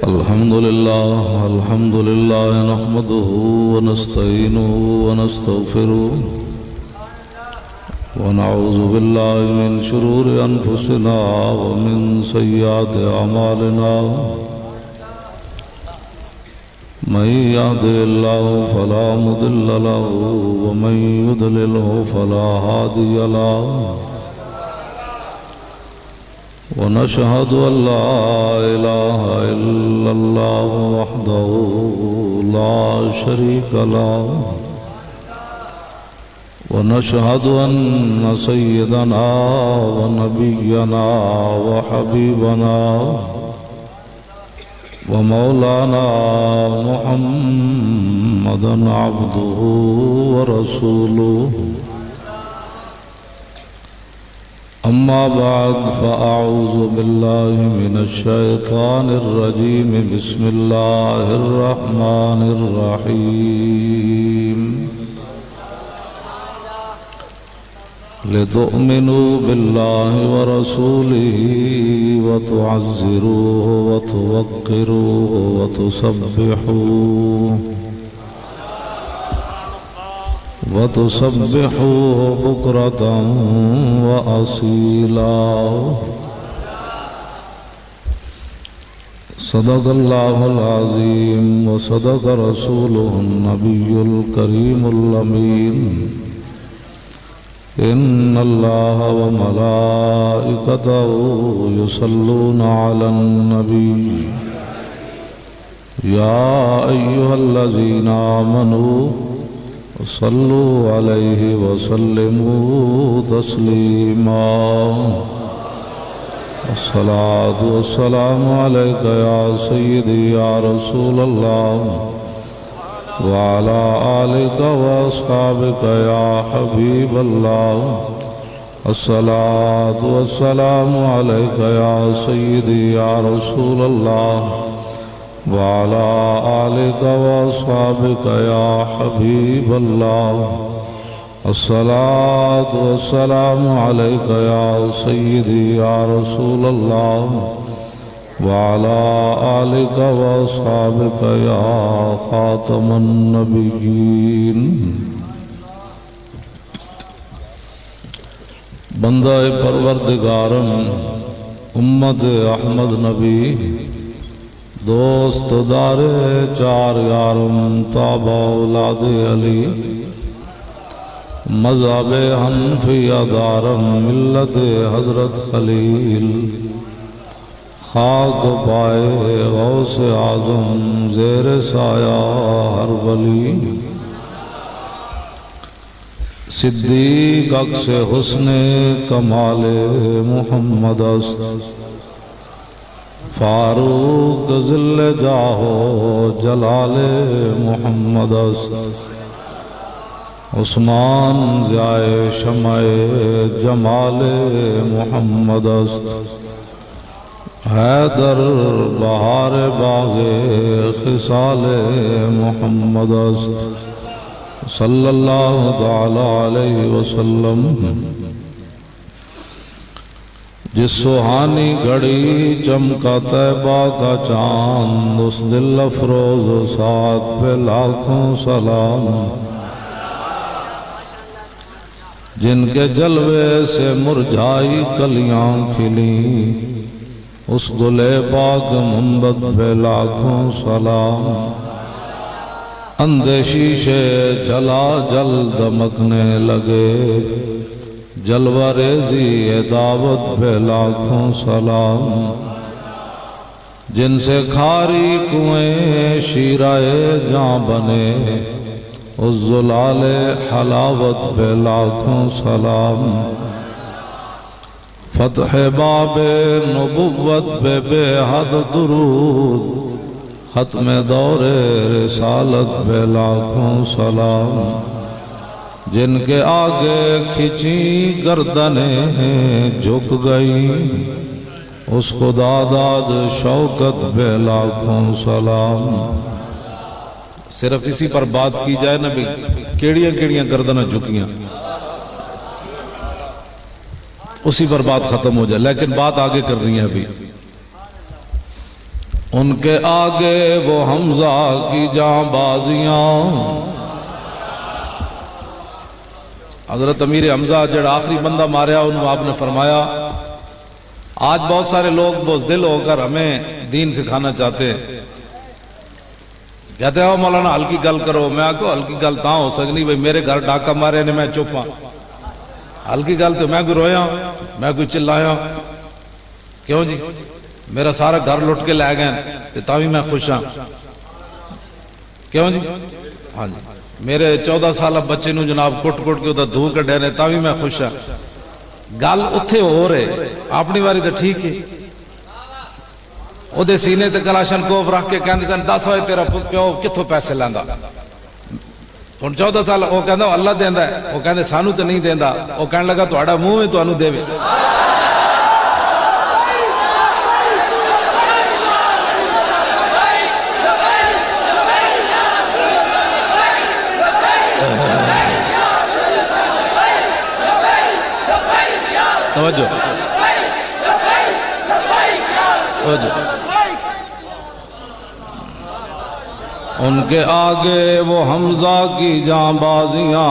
الحمد لله نحمده ونستعينه ونستغفره ونعوذ بالله من شرور أنفسنا ومن سيئات أعمالنا من يهده الله فلا مضل له ومن يضلله فلا هادي له ونشهد أن لا إله إلا الله وحده لا شريك له ونشهد أن سيدنا ونبينا وحبيبنا ومولانا محمدا عبده ورسوله أما بعد فأعوذ بالله من الشيطان الرجيم بسم الله الرحمن الرحيم لتؤمنوا بالله ورسوله وتعزروه وتوقروه وتسبحوه بكرة وأصيلا صدق الله العظيم وصدق رسوله النبي الكريم الأمين إن الله وملائكته يصلون على النبي يا أيها الذين آمنوا صلوا عليه وسلموا تسليما الصلاة والسلام عليك يا سيدي يا رسول الله وعلى آلك وأصحابك يا حبيب الله الصلاة والسلام عليك يا سيدي يا رسول الله وعلى آلك وأصحابك يا حبيب الله الصلاة والسلام عليك يا سيدي يا رسول الله وعلى آلك وأصحابك يا خاتم النبيين بندہ پروردگارم امت احمد نبی دوست دار چار یارم تابع اولاد علی مذہب حنفیہ دارم ملت حضرت خلیل خاک پائے غوث اعظم زیر سایہ ہر ولی صدیق عکس حسن کمال محمد است فاروق ذل جاہو جلال محمد است عثمان ضیائے شمع جمال محمد است حیدر بہار باغ خصال محمد است صلی اللہ تعالی علیہ وسلم جس سہانی گھڑی چمکا طیبہ کا چاند اس دل افروز ساتھ پہ لاکھوں سلام جن کے جلوے سے مرجھائی کلیاں کھلی اس گلے پاک منبت پہ لاکھوں سلام اندھے شیشے جلا جل دمکنے لگے جلوہ ریزی دعوت پہ لاکھوں سلام جن سے کھاری کنویں شیرائے جاں بنے اس زلال حلاوت پہ لاکھوں سلام فتح باب نبوت پہ بے حد درود ختم دور رسالت پہ لاکھوں سلام جن کے آگے کھچی گردنیں جھک گئی اس خدا داد شوکت پہ لاکھوں سلام صرف اسی پر بات کی جائے نا بھی کیڑیاں کیڑیاں گردنیں جھکیاں اسی پر بات ختم ہو جائے، لیکن بات آگے کر رہی ہے ابھی۔ ان کے آگے وہ حمزہ کی جاں بازیاں. حضرت امیر حمزہ جڑا آخری بندہ ماریا انہوں آپ نے فرمایا آج بہت سارے لوگ بزدل ہو کر ہمیں دین سکھانا چاہتے ہیں. کہتے ہیں مولانا ہلکی گل کرو. میں آکو ہلکی گل تاں ہو سکنی بھئی میرے گھر ڈاکہ مارے نے میں چپ ہاں. ہلکی گل تو میں کوئی رویا میں کوئی چلایا کیوں جی میرا سارا گھر لٹ کے لے گئے تو تاوی میں خوش ہاں کیوں جی. ہاں جی میرے 14 سالہ بچے نو جناب کٹ کے ادھر دھو کے ڈینے تاوی میں خوش ہاں. گل اتھے ہو رہے اپنی باری تو ٹھیک ہے. او دے سینے تے کلاشن کوف رکھ کے کہندے سن 10 ہوئے تیرا پیو کتھوں پیسے لیندا. ہن 14 سال او کہندا اللہ دیندا ہے. او کہندے سانو تے نہیں دیندا. او کہن لگا تہاڈا منہ ہے تانوں دے. توجہ ان کے آگے وہ حمزہ کی جاں بازیاں.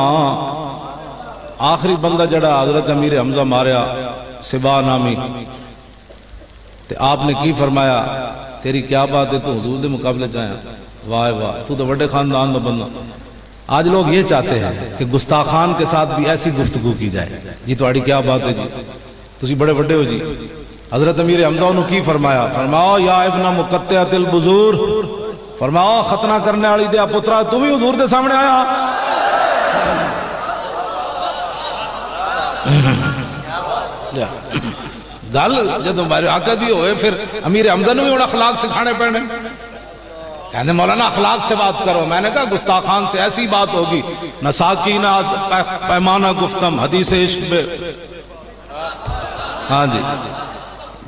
آخری بندہ جڑا حضرت امیر حمزہ ماریا سبا نامی تے آپ نے کی فرمایا تیری کیا بات ہے تو حضور دے مقابلے چاہیا. واہ واہ تو تو بڑے خاندان دا بندہ. آج لوگ یہ چاہتے ہیں کہ گستاخان کے ساتھ بھی ایسی گفتگو کی جائے. جی تواڈی کیا بات ہے جی تسی بڑے بڑے ہو جی. حضرت امیر حمزہ انہوں کی فرمایا فرماؤ یا ابن مقطعۃ البذور فرماؤ ختنہ کرنے والی دیا پترا تم ہی حضور دے سامنے آیا. گل جب ہمارے آقا دی ہوئے پھر امیر حمزہ نے بھی انہوں اخلاق سکھانے پڑنے. کہنے مولانا اخلاق سے بات کرو. میں نے کہا گستاخان سے ایسی بات ہوگی نہ ساکی نہ پیمانہ گفتم حدیث عشق بے. ہاں جی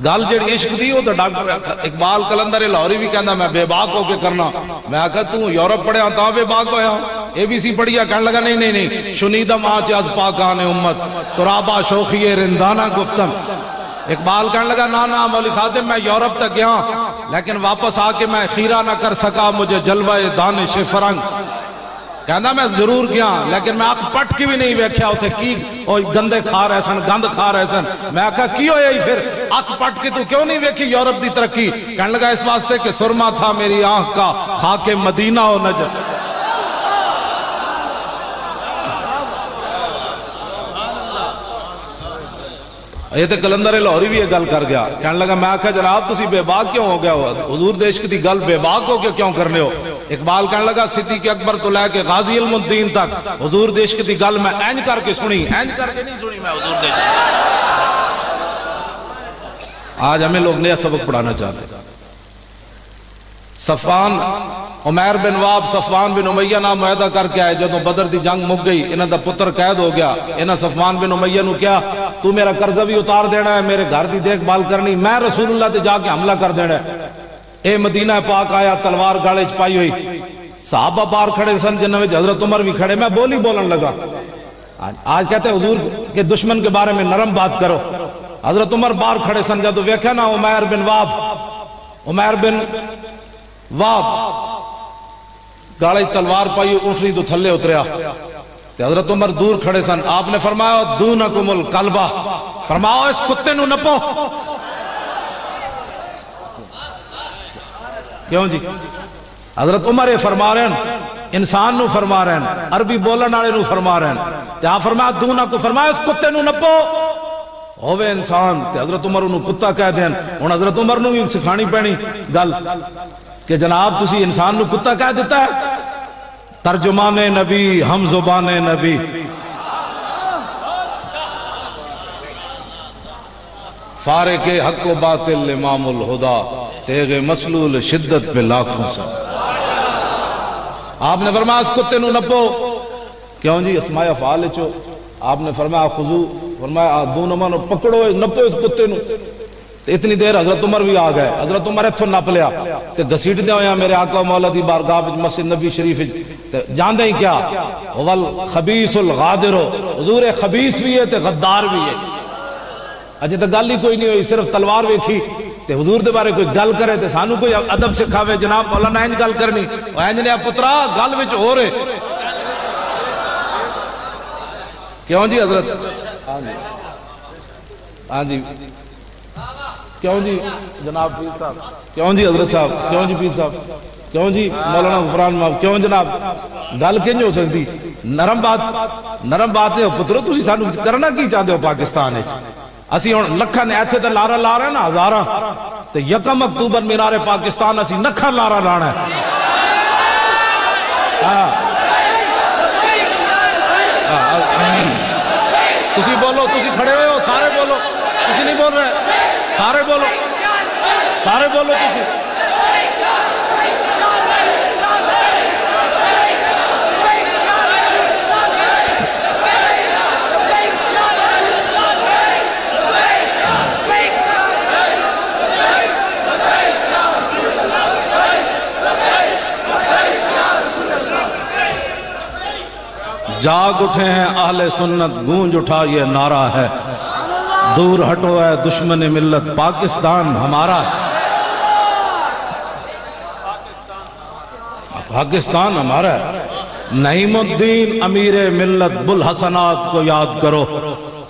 گل جڑی عشق دی ہو تو ڈاکٹر اقبال کلندر لاہوری بھی کہندا میں بے باک ہو کے کرنا. میں کہا تو یورپ پڑھیا تا بے باک ہویا اے بی سی پڑھیا. کہنے لگا نہیں شنیدم آج از پاکان امت ترابا شوخی رندانہ گفتم. اقبال کہنے لگا نا مولی خادم میں یورپ تک گیا لیکن واپس آ کے میں خیرہ نہ کر سکا مجھے جلوہ دانش فرنگ. کہنا میں ضرور گیا لیکن میں آنکھ پٹ کی بھی نہیں ویکھیا ہوتے کی گندے کھا رہے سن گند کھا رہے سن. میں کہا کی ہویا ہی پھر آنکھ پٹ کی تو کیوں نہیں ویکھی یورپ دی ترقی. کہنے لگا اس واسطے کہ سرما تھا میری آنکھ کا خاک مدینہ و نجف. یہ تو کلندر لاہوری بھی یہ گل کر گیا. کہنے لگا میں آکھا جناب تسی بے باک کیوں ہو گیا ہو حضور دے عشق دی گل بے باک ہو کے کیوں کرنے ہو. اقبال کہنے لگا صدیق اکبر تو لے کے غازی علم الدین تک حضور دے عشق دی گل میں اینج کر کے سنی. اینج کر کے نہیں سنی میں حضور دے عشق. آج ہمیں لوگ نیا سبق پڑھانا چاہتے ہیں. صفوان عمیر بن واب صفوان بن امیہ نام معاہدہ کر کے آئے. جدوں بدر دی جنگ مک گئی انہاں دا پتر قید ہو گیا. انہاں صفوان بن امیہ نو کیا تو میرا قرضہ بھی اتار دینا ہے میرے گھر دی دیکھ بھال کرنی میں رسول اللہ تے جا کے حملہ کر دینا ہے. اے مدینہ پاک آیا تلوار گاڑے چپائی ہوئی. صحابہ بار کھڑے سن جنہوں میں حضرت عمر بھی کھڑے. میں بولی بولن لگا. آج کہتے ہیں حضور کے دشمن کے بارے میں نرم بات کرو. حضرت عمر بار کھڑے سن جدو ویکھا نا عمیر بن واب گاڑے تلوار پائی اٹھنی تو تھلے اتریا. حضرت عمر دور کھڑے سن. آپ نے فرمایا دونکم القلبہ فرماؤ اس کتے نو نپو. کیوں جی حضرت عمر فرما رہے ہیں انسان نو فرما رہے ہیں عربی بولن والے نو فرما رہے ہیں. تے آپ فرمایا دونکم فرمایا اس کتے نو نپو ہوئے انسان. تے حضرت عمر انہوں کتا کہہ دیں. ان حضرت عمر نو بھی سکھانی پینی گل کہ جناب تسی انسان نو کتا کہہ دیتا ہے. ترجمان نبی ہم زبان نبی فارق حق و باطل امام الہدا تیغ مسلول شدت پہ لاکھوں سے. آپ نے فرمایا اس کتے نو نپو. کیوں جی اسماء افعال چو آپ نے فرمایا خضو فرمایا دونما نو پکڑو نپو اس کتے نو. اتنی دیر حضرت عمر بھی آ گئے. حضرت عمر اتھو نپ لیا تے گھسیٹ دیا ہویا میرے آقا مولا دی بارگاہ مسجد نبی شریف. جان دیں کیا خبیث الغادر حضور خبیث بھی ہے تے غدار بھی ہے. اجے تو گل ہی کوئی نہیں ہوئی صرف تلوار ویکھی تے حضور دے بارے کوئی گل کرے تے سانو کوئی ادب سکھاوے جناب مولانا اینج گل کرنی اینج نے پترا گل وچ ہو رہے کیوں جی حضرت ہاں جی کیوں جی جناب پیر صاحب کیوں جی حضرت صاحب کیوں جی پیر صاحب کیوں جی مولانا غفران ماف کیوں جناب گل کیوں ہو سکتی نرم بات ہے پترو تسی سانو کرنا کی چاہتے ہو پاکستان ہے اسی لکھن ایتھے تے لارا لا رہے نا ہزارہ تے یکم اکتوبر مینار پاکستان اسی نکھن لارا لانا ہے تسی بولو تسی کھڑے ہوئے ہو سارے بولو تسی نہیں بول رہے سارے بولو تسی جاگ اٹھے ہیں اہل سنت گونج اٹھا یہ نعرہ ہے دور ہٹو ہے دشمن ملت پاکستان ہمارا ہے پاکستان ہمارا ہے نعیم الدین امیر ملت بالحسنات کو یاد کرو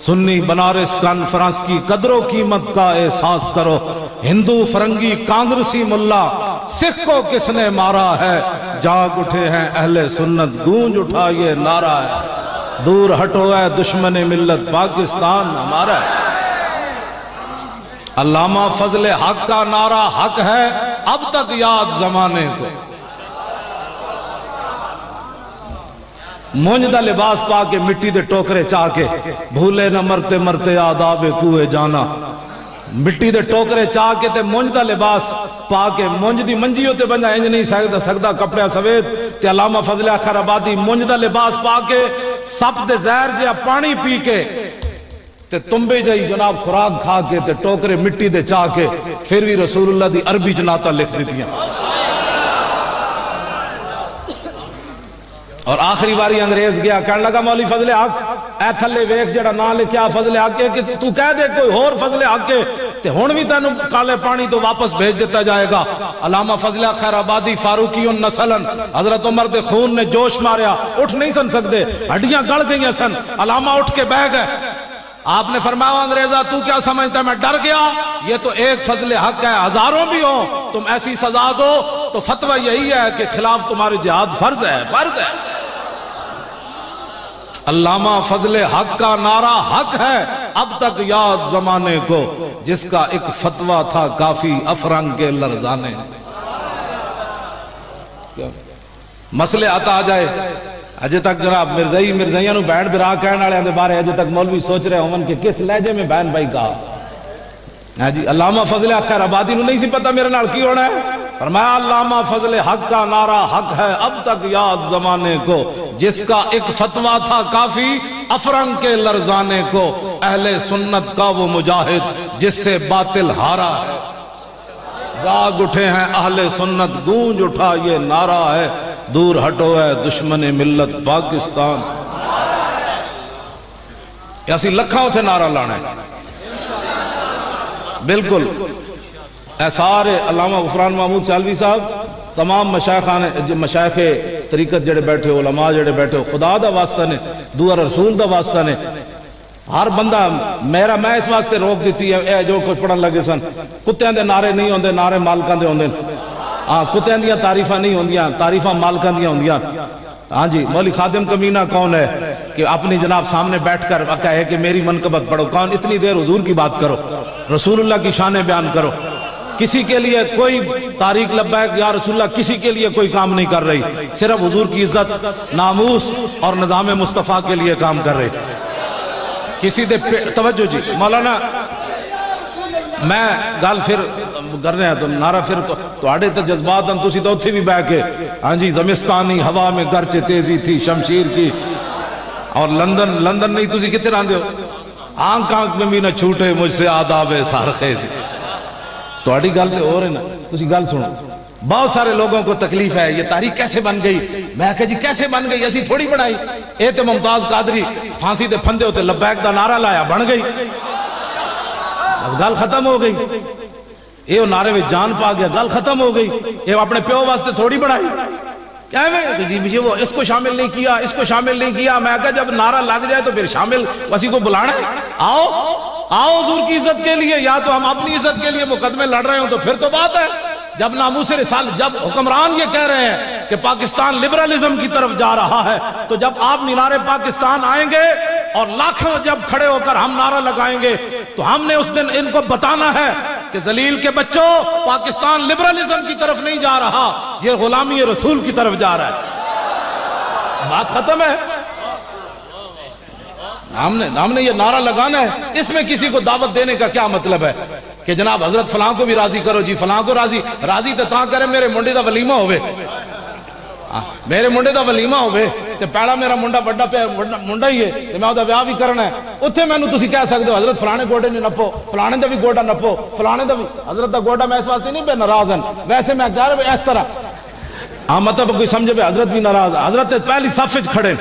سنی بنارس کانفرنس کی قدر و قیمت کا احساس کرو ہندو فرنگی کانگریسی ملا سکھ کو کس نے مارا ہے جاگ اٹھے ہیں اہل سنت گونج اٹھا یہ نعرہ ہے دور ہٹو ہے دشمن ملت پاکستان ہمارا ہے علامہ فضل حق کا نعرہ حق ہے اب تک یاد زمانے کو مونجدہ لباس پا کے مٹی دے ٹوکرے چاہ کے بھولے نہ مرتے مرتے آداب کوئے جانا مٹی دے ٹوکرے چاہ کے تے مونجدہ لباس پا کے مونج دی منجی ہوتے بنجا انج نہیں سکتا کپڑے سوید تے علامہ فضل اخر آبادی مونجدہ لباس پا کے سب دے زہر جیا پانی پی کے تے تمبے جائی جناب خوراک کھا کے تے ٹوکرے مٹی دے چاہ کے پھر بھی رسول اللہ دی عربی جناتا لکھ دیتیاں اور آخری باری انگریز گیا کہنے لگا مولی فضل حق اے تھلے ویک جڑا نہ لکھیا فضل حق ہے تو کہہ دے کوئی اور فضل حق ہے تے ہون بھی تینوں کالے پانی تو واپس بھیج دیتا جائے گا علامہ فضل خیر آبادی فاروقی نسلن حضرت عمر دے خون نے جوش ماریا اٹھ نہیں سن سکتے ہڈیاں گڑ گئی سن علامہ اٹھ کے بہ گئے آپ نے فرمایا انگریزہ تو کیا سمجھتا ہے میں ڈر گیا یہ تو ایک فضل حق ہے ہزاروں بھی ہو تم ایسی سزا دو تو فتوہ یہی ہے کہ خلاف تمہاری جہاد فرض ہے علامہ فضل حق کا نعرہ حق ہے اب تک یاد زمانے کو جس کا ایک فتوہ تھا کافی افرنگ کے لرزانے مسئلے آتا آ جائے اجے تک جناب مرزائیاں نو بینڈ برا کہنے والے دے بارے اجے تک مولوی سوچ رہے ہوں کہ کس لہجے میں بین بھائی کہا جی علامہ فضل خیر آبادی نو نہیں سی پتا میرے نال کی ہونا ہے فرمایا علامہ فضل حق کا نعرہ حق ہے اب تک یاد زمانے کو جس کا ایک فتوہ تھا کافی افرنگ کے لرزانے کو اہل سنت کا وہ مجاہد جس سے باطل ہارا ہے جاگ اٹھے ہیں اہل سنت گونج اٹھا یہ نعرہ ہے دور ہٹو ہے دشمن ملت پاکستان ایسی لکھا ہوتے نعرہ لانا ہے بالکل اے سارے علامہ غفران محمود سالوی صاحب تمام مشایخ طریقت جڑے بیٹھے ہو علماء جڑے بیٹھے ہو خدا دا واسطہ نے دعا رسول دا واسطہ نے ہر بندہ میں اس واسطے روک دیتی ہے اے جو کچھ پڑھن لگے سن کتیاں دے نعرے نہیں ہوندے نعرے مالکاں دے ہوندے کتیاں دیاں تعریفاں نہیں ہوندیاں تعریفاں مالکاں دیاں ہوندیاں ہاں جی مولی خادم کمینہ کون ہے کہ اپنی جناب سامنے بیٹھ کر کہے کہ میری منقبت پڑھو کون اتنی دیر حضور کی بات کرو رسول اللہ کی شان بیان کرو کسی کے لیے کوئی تاریخ لبیک یا رسول اللہ کسی کے لیے کوئی کام نہیں کر رہی صرف حضور کی عزت ناموس اور نظام مصطفیٰ کے لیے کام کر رہی کسی دے توجہ جی مولانا میں گل پھر کر رہے ہیں تو نعرہ پھر تو آڑے تے جذبات ہم تسی تو اتھی بھی بہ کے ہاں جی زمستانی ہوا میں گرچہ تیزی تھی شمشیر کی اور لندن نہیں تسی کتے رہاں دے ہو آنکھ میں بھی نہ چھوٹے مجھ سے آداب سارخیزی تو آڑی گل تے ہو رہے نا تسی گل سنو بہت سارے لوگوں کو تکلیف ہے یہ تاریخ کیسے بن گئی میں کہا جی کیسے بن گئی ایسی تھوڑی بڑھائی اے تے ممتاز قادری پھانسی تے پھندے ہوتے لبیک دا نعرہ لایا بن گئی گل ختم ہو گئی یہ نعرے میں جان پا گیا، گل ختم ہو گئی. یہ اپنے پیو واسطے تھوڑی بڑھائی. کیا ہے جی وہ اس کو شامل نہیں کیا، اس کو شامل نہیں کیا. میں کہا جب نعرہ لگ جائے تو پھر شامل وسی کو بلانا ہے. آؤ حضور کی عزت کے لیے. یا تو ہم اپنی عزت کے لیے مقدمے لڑ رہے ہوں تو پھر تو بات ہے. جب ناموس رسالت، جب حکمران یہ کہہ رہے ہیں کہ پاکستان لبرلزم کی طرف جا رہا ہے، تو جب آپ مینار پاکستان آئیں گے اور لاکھوں جب کھڑے ہو کر ہم نعرہ لگائیں گے تو ہم نے اس دن ان کو بتانا ہے کہ ذلیل کے بچوں، پاکستان لبرلزم کی طرف نہیں جا رہا، یہ غلامی رسول کی طرف جا رہا ہے. بات ختم ہے. ہم نے یہ نعرہ لگانا ہے. اس میں کسی کو دعوت دینے کا کیا مطلب ہے کہ جناب حضرت فلاں کو بھی راضی کرو جی، فلاں کو راضی تو تاں کرے میرے منڈے دا ولیمہ ہوئے، میرے منڈے دا ولیمہ ہوئے تے پیڑا میرا منڈا بڑا منڈا ہی ہے تے میں دا بیاہ بھی کرنا ہے. اتھے میں نو تسی کہہ سکتے ہو حضرت فلانے گوڑے نہیں نپو، فلانے دا بھی گوڑا نپو، فلانے دا بھی. حضرت دا گوڑا میں اس واسطے نہیں بے ناراض ہیں، ویسے میں کہہ رہا اس طرح مطلب کوئی سمجھے بے حضرت بھی ناراض ہے. حضرت پہلی صف وچ کھڑے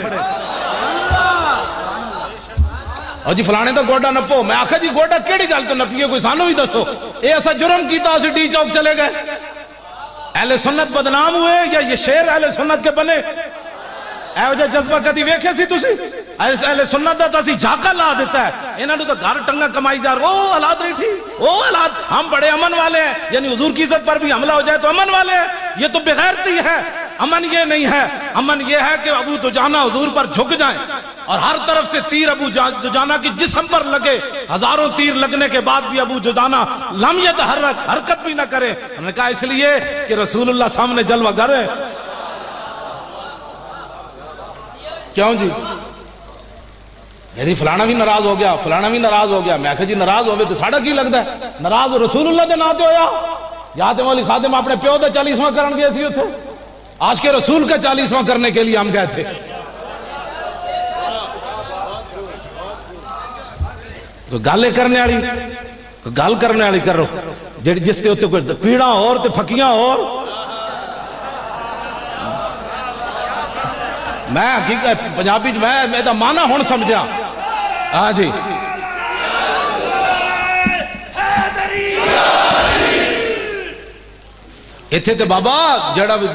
اور جی فلانے دا گوڑا نپو. میں آکھا جی گوڑا کیڑی گل تو نپیے، کوئی سانو بھی دسو. اے ایسا جرم کیتا اسے ڈی چوک چلے گئے. اہل سنت بدنام ہوئے یا یہ شیر اہل سنت کے بنے؟ اے وجہ جذبہ کدی ویکھے سی تسی؟ اہل سنت دا تسی جھاکا لا دیتا ہے. انہاں نو تو گھر ٹنگا کمائی جا رہا. او اولاد نہیں تھی، او اولاد، ہم بڑے امن والے ہیں. یعنی حضور کی عزت پر بھی حملہ ہو جائے تو امن والے ہیں. یہ تو بغیرتی ہے. امن یہ نہیں ہے. امن یہ ہے کہ ابو دجانہ حضور پر جھک جائیں اور ہر طرف سے تیر ابو دجانہ کی جسم پر لگے. ہزاروں تیر لگنے کے بعد بھی ابو دجانہ لم یتحرک، حرکت بھی نہ کرے. ہم نے کہا اس لیے کہ رسول اللہ سامنے جلوہ گر ہے. کیوں جی؟ فلانا بھی ناراض ہو گیا، فلانا بھی ناراض ہو گیا. میں کہا جی ناراض ہوئے تو ساڑھا کی لگتا ہے؟ ناراض رسول اللہ دے ناتے ہویا. یا تے مولی خادم اپنے پیو دے 40واں کرن گئے سی اتھے. آج کے رسول کا 40واں کرنے کے لیے ہم گئے تھے. گالے کرنے والی گل کرنے والی کرو جس تے ہوتے کوئی پیڑاں اور تے پھکیاں اور. میں حقیقت پنجابی میں دا معنی ہون سمجھا. ہاں جی اتھے تے بابا جڑا بھی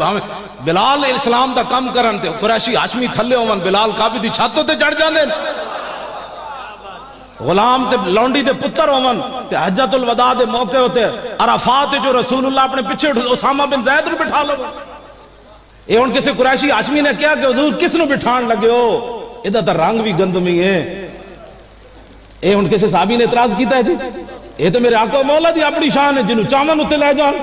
بلال اسلام دا کم کرن تے قریشی ہاشمی تھلے ہوون، بلال کعبے دی چھتوں تے چڑھ جاندے. غلام تے لونڈی دے پتر ہوون تے حجۃ الوداع دے موقع ہوتے عرفات جو رسول اللہ اپنے پیچھے اسامہ بن زید نو بٹھا لو. اے ہن کسی قریشی ہاشمی نے کیا کہ حضور کس نو بٹھان لگے ہو؟ ادھا تا رنگ بھی گندمی ہے. اے ہن کسی صحابی نے اعتراض کیتا ہے جی؟ اے تو میرے آقا مولا دی اپنی شان ہے جنہوں چاون اتے لے جان.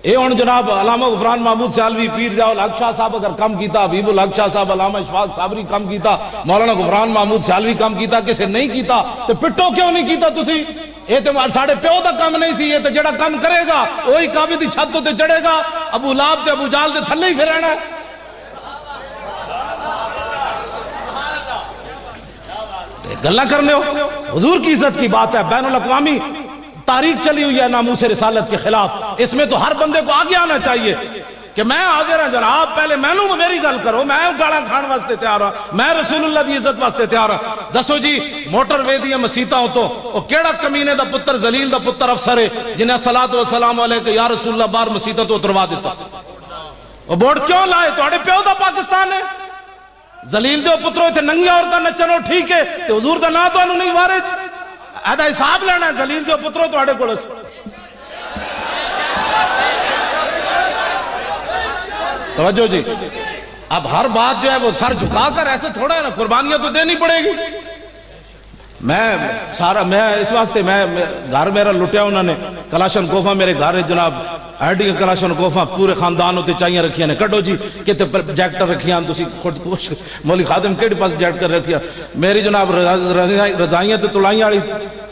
اے ہن جناب علامہ غفران محمود سیالوی، پیر ضیاء الحق شاہ صاحب اگر کم کیتا، حبیب الحق شاہ صاحب، علامہ اشفاق صابری کم کیتا، مولانا غفران محمود سیالوی کم کیتا، کسے نہیں کیتا تو پٹو کیوں نہیں کیتا تسی؟ اے تو ساڑھے پیو دا کم نہیں سی. یہ تو جڑا کم کرے گا وہی کعبے دی چھتوں تے چڑھے گا. ابو لہب تے ابو جہل تے تھلے ہی پھرنا ہے. گلاں کرنے ہو. حضور کی عزت کی بات ہے. بین الاقوامی تاریخ چلی ہوئی ہے ناموس رسالت کے خلاف. اس میں تو ہر بندے کو آگے آنا چاہیے کہ میں حاضر ہوں جناب، پہلے میں نو میری گل کرو، میں گاڑا کھان واسطے تیار ہوں، میں رسول اللہ دی عزت واسطے تیار ہوں. دسو جی موٹر وے دی مسیتاں ہو تو وہ کیڑا کمینے دا پتر ذلیل دا پتر افسر ہے جنہیں صلاۃ و سلام علیکہ یا رسول اللہ بار مسیتاں تو اتروا دیتا؟ وہ بورڈ کیوں لائے؟ توڑے پیو دا پاکستان ہے. ذلیل دے پتروں تے ننگی عورتاں نچنو ٹھیک ہے تے حضور دا نا تو انہوں نہیں وارد. ایدہ حساب لینا ہے ذلیل دے پتروں تو اڑے کولس. توجہ جی، اب ہر بات جو ہے وہ سر جھکا کر ایسے تھوڑا ہے نا، قربانیاں تو دینی پڑے گی. میں اس واسطے گھر میرا لٹیا انہوں نے کلاشن کوفہ میرے گھر جناب ایڈی کلاشن کوفہ پورے خاندان ہوتے چاہیے رکھیا نے. کٹو جی کتے پروجیکٹر رکھیا تسی خود مولی خادم کیڑی پاس پروجیکٹر رکھیا. میری جناب رضائیاں تے تلائیاں والی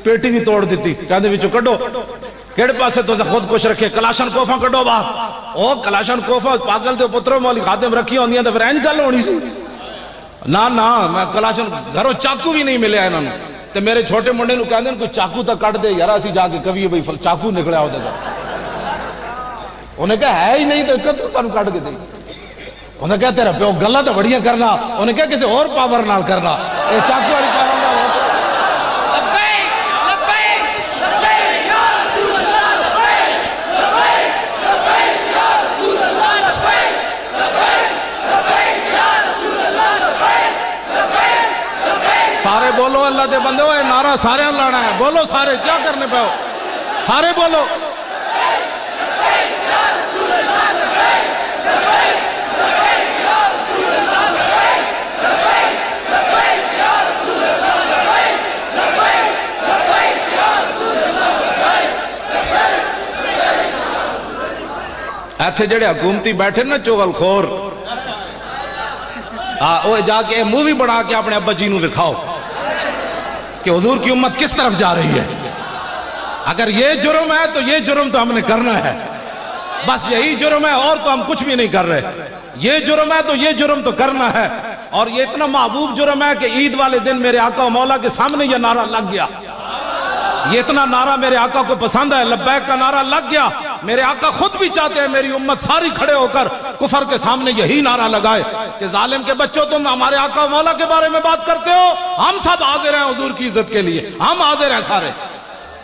پیٹی بھی توڑ دیتی. کہندے وچوں کڈو کیڑے پاسے تو خود کچھ رکھے. کلاشن کوفہ کڈو باہر. او کلاشن کوفہ پاگل دے پتروں مولی خادم رکھی ہوندیاں تے پھر اینج گل ہونی سی. نا میں کلاشن گھروں چاقو بھی نہیں ملیا انہوں نے. تے میرے چھوٹے منڈے نو کہندے کوئی چاقو تا کٹ دے یار اسی جا کے کبھی بھئی چاقو نکلیا ہوتا تھا. انہیں کہا ہے ہی نہیں تو کتوں تانوں کٹ کے دے. انہیں کہا تیرا پیو گلاں تے بڑیاں کرنا. انہیں کہا کسی اور پاور نال کرنا. اے چاقو والی پاور نال اللہ دے بندے ہوئے نعرہ سارے لانا ہے. بولو سارے, کیا کرنے پہ ہو سارے بولو. ایتھے جڑے حکومتی بیٹھے نا چغل خور, وہ جا کے مووی بنا کے اپنے ابا جی نو دکھاؤ کہ حضور کی امت کس طرف جا رہی ہے. اگر یہ جرم ہے تو یہ جرم تو ہم نے کرنا ہے, بس یہی جرم ہے, اور تو ہم کچھ بھی نہیں کر رہے. یہ جرم ہے تو یہ جرم تو کرنا ہے. اور یہ اتنا محبوب جرم ہے کہ عید والے دن میرے آقا و مولا کے سامنے یہ نعرہ لگ گیا. یہ اتنا نعرہ میرے آقا کو پسند ہے, لبیک کا نعرہ لگ گیا. میرے آقا خود بھی چاہتے ہیں میری امت ساری کھڑے ہو کر کفر کے سامنے یہی نعرہ لگائے کہ ظالم کے بچوں تم ہمارے آقا و مولا کے بارے میں بات کرتے ہو, ہم سب حاضر ہیں حضور کی عزت کے لیے, ہم حاضر ہیں سارے.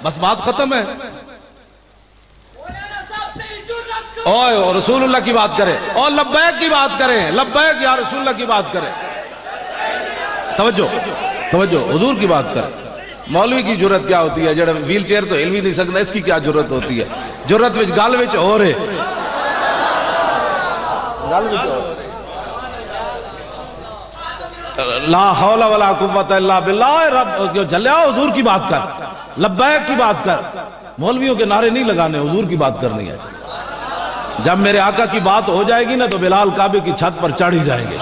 بس بات ختم ہے. اوہ رسول اللہ کی بات کرے, اور لبیک کی بات کریں, لبیک یا رسول اللہ کی بات کریں. توجہ حضور کی بات کریں. مولوی کی جرت کیا ہوتی ہے جڑا ویل چیئر تو ہل بھی نہیں سکتا, اس کی کیا جرت ہوتی ہے. جرت وچ گل وچ ہو رہے لا حول ولا قوت الا باللہ. رب جلیا حضور کی بات کر, لبیک کی بات کر. مولویوں کے نعرے نہیں لگانے, حضور کی بات کرنی ہے. جب میرے آقا کی بات ہو جائے گی نا تو بلال کعبے کی چھت پر چڑھ ہی جائیں گے.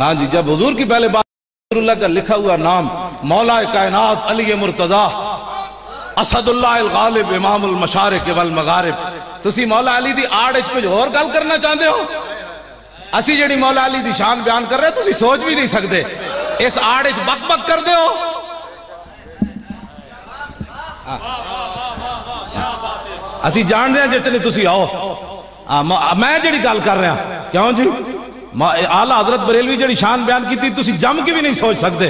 ہاں جی, جب حضور کی پہلے بات رسول اللہ کا لکھا ہوا نام مولا کائنات علی مرتضیٰ اسد اللہ الغالب امام المشارق والمغارب, تسی مولا علی دی آڑ کچھ اور گل کرنا چاہتے ہو. اسی جڑی مولا علی دی شان بیان کر رہے تسی سوچ بھی نہیں سکتے, اس آڑ بک بک کر دے ہو. اسی جان رہے ہیں جتنے تسی آؤ, میں جڑی گل کر رہا ہوں. کیوں جی اعلیٰ حضرت بریلوی جڑی شان بیان کی تھی تسی جم کے بھی نہیں سوچ سکتے.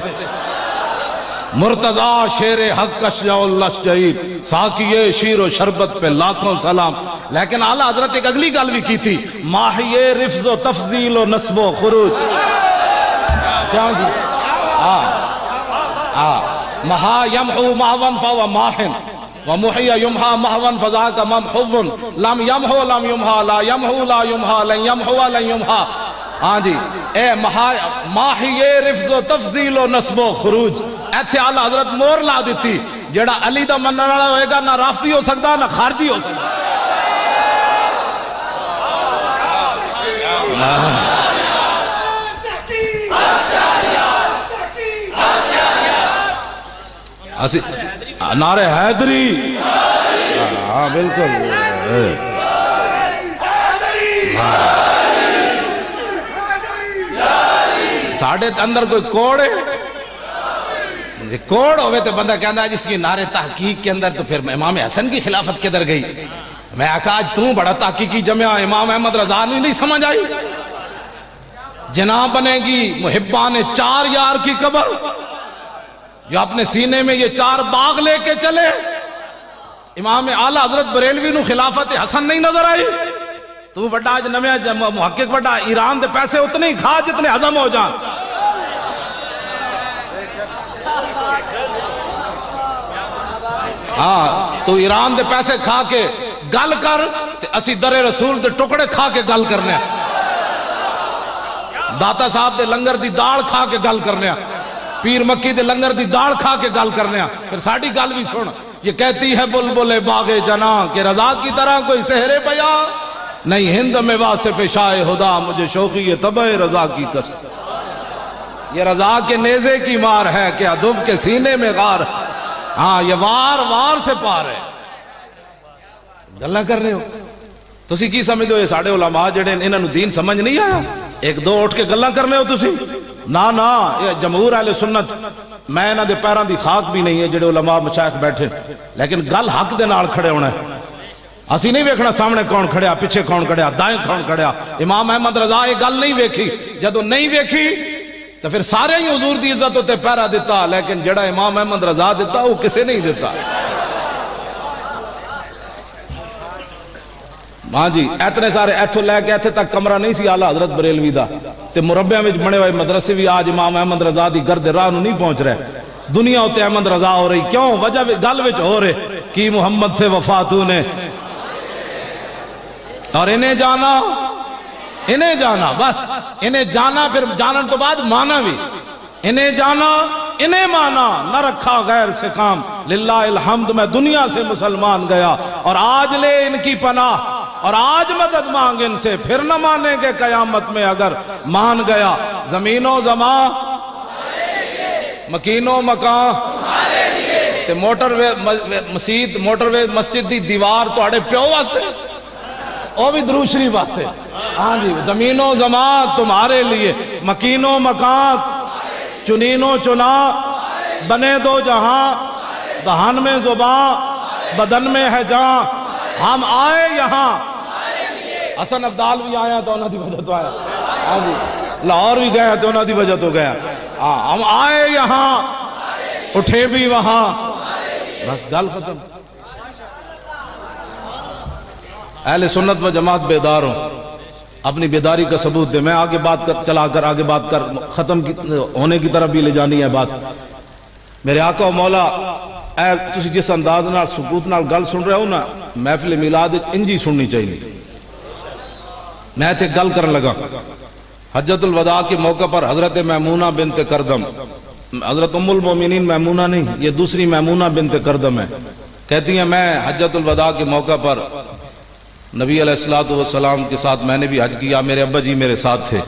مرتضیٰ شیر حق اشجع الاشجعین, ساقی شیر و شربت پہ لاکھوں سلام. لیکن اعلیٰ حضرت ایک اگلی گل بھی کی تھی, ماہی رفض و تفضیل و نصب و خروج. کیوں جی مہا یمحو محون فو ماہن ومحی یمحا محون فذاک ممحون لم یمحو لم یمحا لا یمحو لا یمحا لن یمحو لن یمحا. ہاں جی, اے ماہی رفض و تفضیل و نصب و خروج. ایتھے اعلیٰ حضرت مور لا دیتی, جڑا علی دا منن والا ہوئے گا نہ رافضی ہو سکتا نہ خارجی ہو سکتا. نعرہ حیدری, ہاں بالکل. ساڑھے اندر کوئی کوڑ ہے, کوڑ ہوئے تو بندہ کہنا ہے جس کی نعرے تحقیق کے اندر, تو پھر امام حسن کی خلافت کدھر گئی. میں آقا آج توں بڑا تحقیقی جمعہ امام احمد رضا نہیں سمجھ آئی. جناب بنے گی محبان 4 یار کی قبر, جو اپنے سینے میں یہ 4 باغ لے کے چلے. امام اعلیٰ حضرت بریلوی نو خلافت حسن نہیں نظر آئی. تو بڑا آج نمیا محقق بڑا ایران دے پیسے اتنے ہی کھا جتنے ہضم ہو جان. ہاں تو ایران دے پیسے کھا کے گل کر, اسی در رسول دے ٹکڑے کھا کے گل کرنے, داتا صاحب دے لنگر دی داڑ کھا کے گل کرنے, پیر مکی دے لنگر دی داڑ کھا کے گل کرنے. پھر ساڑھی گل بھی سن, یہ کہتی ہے بلبل باغ جناں کہ رضا کی طرح کوئی سحر پیا نہیں, ہند میں واصف شاہ خدا مجھے شوقی طبع رضا کی قسم. یہ رضا کے نیزے کی مار ہے کہ ادب کے سینے میں غار. ہاں یہ وار وار سے پار ہے. گلہ کر رہے ہو تسی کی سمجھ دو, یہ ساڑھے علماء جڑے انہاں نو دین سمجھ نہیں آیا. ایک دو اٹھ کے گلہ کرنے ہو تسی, نا یہ جمہور اہل سنت, میں انہاں دے پیراں دی خاک بھی نہیں ہے جڑے علماء مشائخ بیٹھے, لیکن گل حق دے نال کھڑے ہونا ہے. اسی نہیں ویکھنا سامنے کون کھڑیا, پیچھے کون کھڑیا, دائیں کون کھڑیا. امام احمد رضا یہ گل نہیں ویکھی, جدو نہیں ویکھی تو پھر سارے ہی حضور دی عزت ہوتے پیرا دیتا, لیکن جڑا امام احمد رضا دیتا وہ کسے نہیں دیتا. ہاں جی اتنے سارے ایتھوں لے کے ایتھے تک کمرہ نہیں سی آلہ حضرت بریلوی دا تے مربع میں بنے ہوئے مدرسے بھی آج امام احمد رضا دی گرد راہ نو نہیں پہنچ رہے دنیا ہوتے احمد رضا ہو رہی کیوں وجہ گل وچ ہو رہے کی محمد سے وفاتوں نے اور انہیں جانا بس انہیں جانا پھر جانن تو بعد مانا بھی انہیں جانا انہیں مانا نہ رکھا غیر سے کام للہ الحمد میں دنیا سے مسلمان گیا اور آج لے ان کی پناہ اور آج مدد مانگ ان سے پھر نہ مانیں گے قیامت میں اگر مان گیا زمین و زمان مکین و مکان تے موٹر وے مسجد دی دیوار تو اڑے پیو واسطے او بھی درود شریف واسطے ہاں جی زمین و زمان تمہارے لیے مکین و مکان چنین و چنا بنے دو جہاں دہن میں زبان بدن میں ہے جان ہم آئے یہاں حسن عبدال بھی آیا تو انہوں دی وجہ تو آیا ہاں جی لاہور بھی گیا تو انہوں دی وجہ تو گیا ہم آئے یہاں اٹھے بھی وہاں بس گل ختم اہل سنت و جماعت بیدار ہوں اپنی بیداری کا ثبوت دے میں آگے بات کر ختم ہونے کی طرف بھی لے جانی ہے بات میرے آقا و مولا اے تسی جس انداز نال سکوت نال گل سن رہے ہو نا محفل میلاد انجی سننی چاہیے میں تھے گل کرن لگا حجت الوداع کے موقع پر حضرت میمونہ بنت کردم حضرت ام المومنین میمونہ نہیں یہ دوسری میمونہ بنت کردم ہے کہتی ہیں میں حجت الوداع کے موقع پر نبی علیہ السلام کے ساتھ میں نے بھی حج کیا میرے ابا جی میرے ساتھ تھے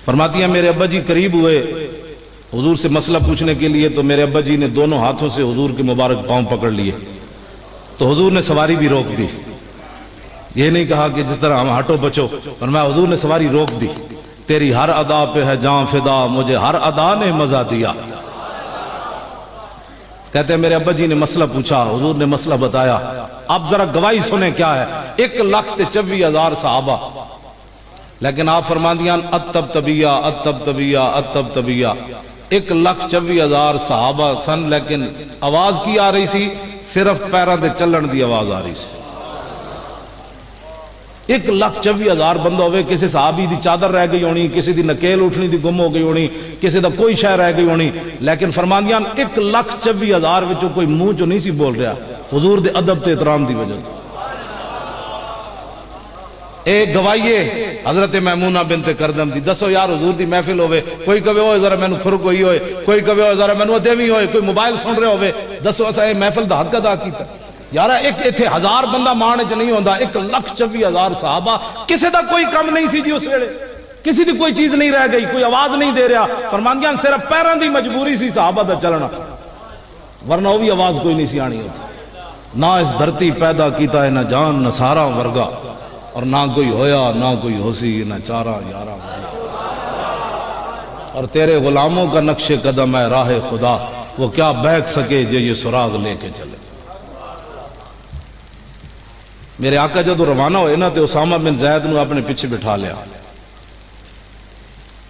فرماتی ہیں میرے ابا جی قریب ہوئے حضور سے مسئلہ پوچھنے کے لیے تو میرے ابا جی نے دونوں ہاتھوں سے حضور کے مبارک پاؤں پکڑ لیے تو حضور نے سواری بھی روک دی یہ نہیں کہا کہ جس طرح ہم ہٹو بچو فرمایا حضور نے سواری روک دی تیری ہر ادا پہ ہے جان فدا مجھے ہر ادا نے مزہ دیا کہتے ہیں میرے ابا جی نے مسئلہ پوچھا حضور نے مسئلہ بتایا آپ ذرا گواہی سنیں کیا ہے 1,24,000 صحابہ لیکن آپ فرما دیاں اتبتبیہ 1,24,000 صحابہ سن لیکن آواز کی آ رہی سی صرف پیران دے چلن دی آواز آ رہی سی 1,24,000 بندہ ہوئے کسی صحابی دی چادر رہ گئی ہونی کسی دی نکیل اٹھنی دی گم ہو گئی ہونی کسی دا کوئی شے رہ گئی ہونی لیکن فرماندیاں 1,24,000 وچوں کوئی منہ چو نہیں سی بول رہا حضور دے ادب تے احترام دی وجہ ایک گوائیے حضرت میمونہ بنت کردم دی دسو یار حضور دی محفل ہوئے کوئی کہے ہوئے ذرا میں نو کھرک ہوئی ہوئے کوئی کہے ہوئے ذرا میں نو دیوی ہوئے کوئی موبائل سن رہے ہوئے دسو ایسا یہ محفل دا حق ادا کیتا یارا ایک ایتھے 1000 بندہ مانے چ نہیں ہوندا 1,24,000 صحابہ کسی دا کوئی کم نہیں سی جی اس ویلے کسی دی کوئی چیز نہیں رہ گئی کوئی آواز نہیں دے رہا فرماندیاں صرف پیران دی مجبوری سی صحابہ دا چلنا ورنہ وہ بھی آواز کوئی نہیں سی آنی ہوتی نہ اس دھرتی پیدا کیتا ہے نہ جان نہ سارا ورگا اور نہ کوئی ہویا نہ کوئی ہو سی نہ چارہ یارہ اور تیرے غلاموں کا نقش قدم ہے راہ خدا وہ کیا بیک سکے جو یہ سراغ لے کے چلے میرے آقا جدو روانہ ہوئے نا تو اسامہ بن زید نو اپنے پیچھے بٹھا لیا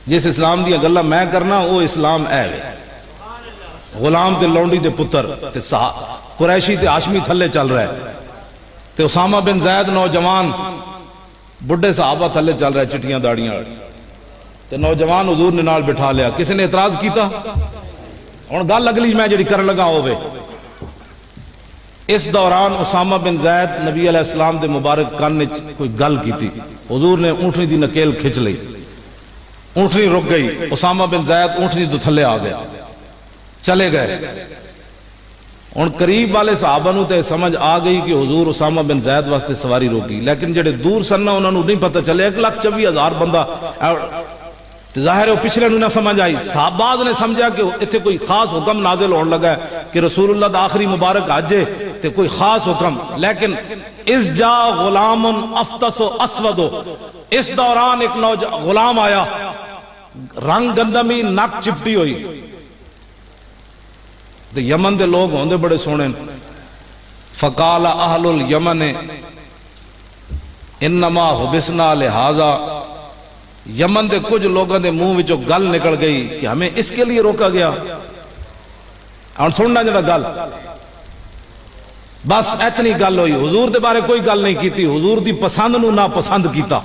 جس اسلام دیا گلہ میں کرنا وہ اسلام اے غلام تے لونڈی تے پتر تے قریشی تے ہاشمی تھلے چل رہے تے اسامہ بن زید نوجوان بڑھے صحابہ تھلے چل رہے چٹیاں داڑیاں تے نوجوان حضور نے نال بٹھا لیا کسی نے اعتراض کیتا اور گل اگلی میں جڑی کر لگا ہوئے اس دوران اسامہ بن زید نبی علیہ السلام دے مبارک کان نے کوئی گل کی تھی حضور نے اونٹنی دی نکیل کھچ لئی اونٹنی رک گئی اسامہ بن زید اونٹنی دو تھلے آ گیا چلے گئے ان قریب والے صحابہ نو تے سمجھ آ گئی کہ حضور اسامہ بن زید واسطے سواری روکی لیکن جڑے دور سننا انہوں نے نہیں پتہ چلے 1,24,000 بندہ ظاہر ہے وہ پچھلے نہ سمجھ آئی صحاباز نے سمجھا کہ اتھے کوئی خاص حکم نازل ہونے لگا ہے کہ رسول اللہ دا آخری مبارک آجے تے کوئی خاص حکم لیکن اس جا غلام افتس و اسود اس دوران ایک غلام آیا رنگ گندمی نک چپٹی ہوئی تے یمن دے لوگ ہوندے بڑے سونے فقال اہل الیمن انما حبسنا لہذا یمن دے کچھ لوگوں دے منہ وچوں گل نکل گئی کہ ہمیں اس کے لیے روکا گیا اور سننا جڑا گل بس اتنی گل ہوئی، حضور دے بارے کوئی گل نہیں کیتی، حضور دی پسند نو نہ پسند کیتا۔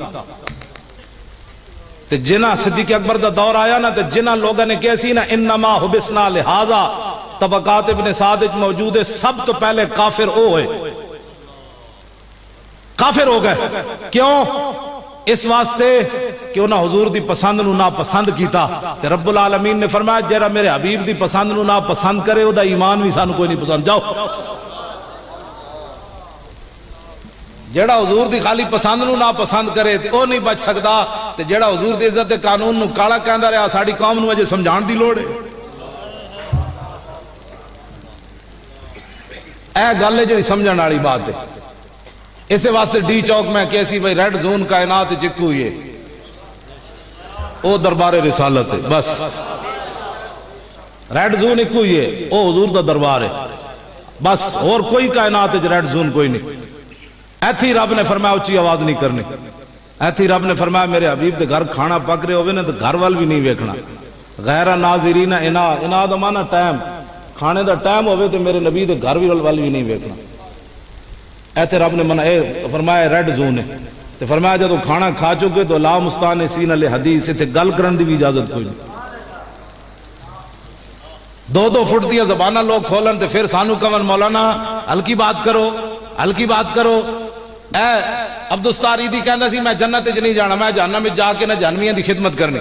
تے جنہ صدیق اکبر دا دور آیا نا، تے جنہ لوگوں نے کہا سی نا انما حبسنا لہذا، طبقات ابن سعد موجود ہے، سب تو پہلے کافر او ہوئے، کافر ہو گئے۔ کیوں؟ اس واسطے کہ انہاں حضور دی پسند نو نا پسند کیتا۔ تے رب العالمین نے فرمایا جیڑا میرے حبیب دی پسند نو نا پسند کرے او دا ایمان بھی سانو کوئی نہیں پسند۔ جاؤ، جیڑا حضور دی خالی پسند نو نا پسند کرے تے او نہیں بچ سکدا، تے جیڑا حضور دی عزت دے قانون نو کالا کہندا رہا، ساڈی قوم نو اجے سمجھان دی لوڑ ہے۔ اے گل ہے جڑی سمجھن والی بات ہے۔ اسے واسطے ڈی چوک میں کیسی بھائی ریڈ زون کائنات چکو ہوئی ہے، او دربار رسالت ہے، بس ریڈ زون ایک ہوئی ہے، او حضور دا دربار ہے، بس اور کوئی کائنات ہے ریڈ زون کوئی نہیں۔ ایتھی رب نے فرمایا اچھی آواز نہیں کرنی، ایتھی رب نے فرمایا میرے حبیب دے گھر کھانا پک رہے ہوئے نا تو گھر وال بھی نہیں ویکھنا، غیر ناظرین انا دا مانا ٹائم، کھانے دا ٹائم ہوئے تو میرے نبی دے گھر وال بھی نہیں ویکھنا۔ ایتھے رب نے فرمایا ریڈ زون ہے، تو فرمایا جب کھانا کھا چکے تو لا مستانسین لحدیث، تے گل کرن دی بھی اجازت کوئی نہیں۔ دو فٹ دیا زبانہ لوگ کھولن تے پھر سانو کون مولانا ہلکی بات کرو، ہلکی بات کرو۔ اے عبدالستار عیدی کہندا سی میں جنت وچ نہیں جانا، میں جہنم وچ جا کے نہ جہنمیاں دی خدمت کرنی۔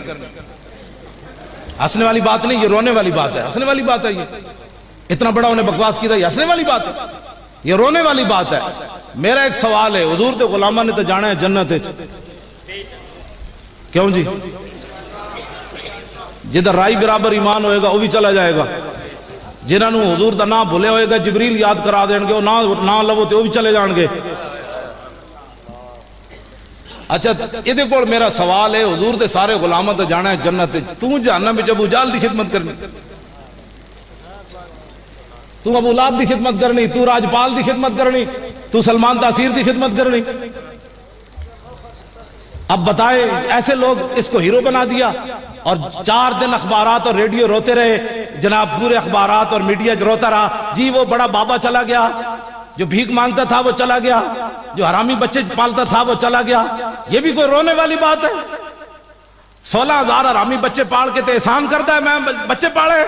ہنسنے والی بات نہیں، یہ رونے والی بات ہے، ہنسنے والی بات ہے۔ یہ اتنا بڑا انہیں بکواس کی تھا، یہ ہنسنے والی بات ہے، یہ رونے والی بات ہے۔ میرا ایک سوال ہے، حضور دے غلامہ نے تو جانا ہے جنت وچ، کیوں جی؟ جدھر رائی برابر ایمان ہوئے گا وہ بھی چلا جائے گا، جنہاں نو حضور دا نام بھولے ہوئے گا جبریل یاد کرا دیں گے، وہ نام لو تے وہ بھی چلے جان گے۔ اچھا یہ کول میرا سوال ہے، حضور دے سارے غلامہ تے جانا ہے جنت، تو جہنم وچ ابو جہل دی خدمت کرنی، تو ابو لہب دی خدمت کرنی، تو راجپال دی خدمت کرنی، تو سلمان تاثیر دی خدمت کرنی۔ اب بتائے ایسے لوگ اس کو ہیرو بنا دیا، اور 4 دن اخبارات اور ریڈیو روتے رہے، جناب پورے اخبارات اور میڈیا روتا رہا جی وہ بڑا بابا چلا گیا، جو بھیک مانگتا تھا وہ چلا گیا، جو حرامی بچے پالتا تھا وہ چلا گیا۔ یہ بھی کوئی رونے والی بات ہے؟ 16,000 حرامی بچے پال کے تے احسان کرتا ہے میں بچے پالے،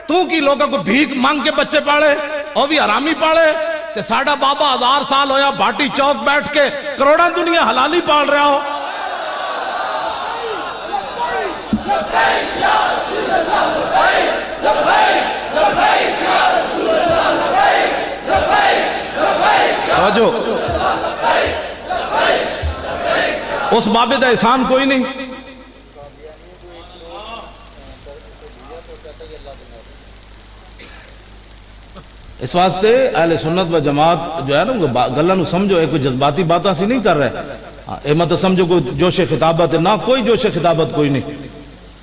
تو کی لوگوں کو بھیک مانگ کے بچے پالے اور بھی حرامی پالے، تے ساڑھا بابا 1000 سال ہویا بھاٹی چوک بیٹھ کے کروڑاں دنیا حلالی پال رہا ہو۔ توجہ، اس بابے دا احسان کوئی نہیں۔ اس واسطے اہل سنت و جماعت جو ہے نا گلہ نو سمجھو، ایک کوئی جذباتی باتاں سی نہیں کر رہے، اے مت سمجھو کوئی جوش خطابت ہے، نہ کوئی جوش خطابت کوئی نہیں۔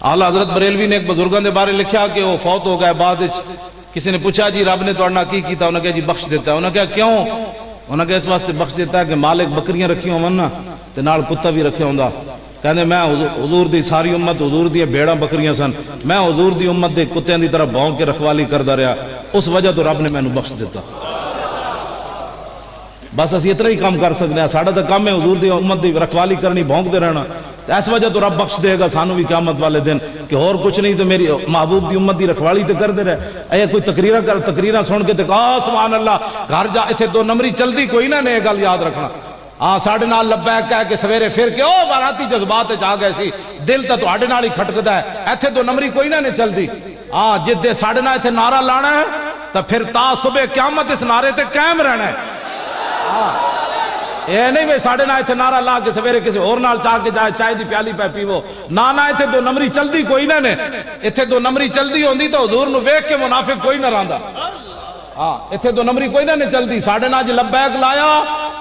اعلیٰ حضرت بریلوی نے ایک بزرگوں دے بارے لکھا کہ وہ فوت ہو گئے، بعد کسی نے پوچھا جی رب نے توڑنا کی کیتا، انہوں نے کہا جی بخش دیتا ہے، انہوں نے کہا کیوں؟ انہوں نے کہا اس واسطے بخش دیتا ہے کہ مالک بکریاں رکھی ہوں نا تے نال کتا بھی رکھے ہوں دا، کہنے میں حضور دی ساری امت حضور دی بیڑاں بکریاں سن، میں حضور دی امت دے کتیاں دی طرح بھونک کے رکھوالی کردہ رہا، اس وجہ تو رب نے میں نو بخش دیتا۔ بس اسی اتنا ہی کام کر سکتے ہیں، ساڑھا تا کام ہے حضور دی امت دی رکھوالی کرنی، بھونک دے رہنا، اس وجہ تو رب بخش دے گا سانو بھی قیامت والے دن کہ اور کچھ نہیں تو میری محبوب دی امت دی رکھوالی تے کر دے رہے۔ اے کوئی تقریرہ سن کے تے کہا سبحان اللہ گھر جا اتھے 2 نمبری چل دی کوئی نہ نے گل یاد رکھنا۔ ساڑھے نال لبیک کہہ کے سویرے پھر کے باراتی جذبات جا گئے سی، دل تا تو آڑے نال ہی کھٹکتا ہے، ایتھے 2 نمبری کوئی نہ نے چل دی۔ جدے ساڑھے نال ایتھے نعرہ لانا ہے تو پھر تا صبح قیامت اس نعرے تے قائم رہنا ہے۔ یہ نہیں میں ساڑھے نہ ایتھے نعرہ لا کے سویرے کسی اور نال چاہ کے جائے چائے دی پیالی پہ پیو، نہ ایتھے 2 نمبری چل دی کوئی نہ نے، ایتھے 2 نمبری چل دی ہوندی تو حضور نو ویکھ کے منافق کوئی نہ رہندا۔ ایتھے 2 نمبری کوئی نہ چل دی، ساڑھے نہ جی لبیک لایا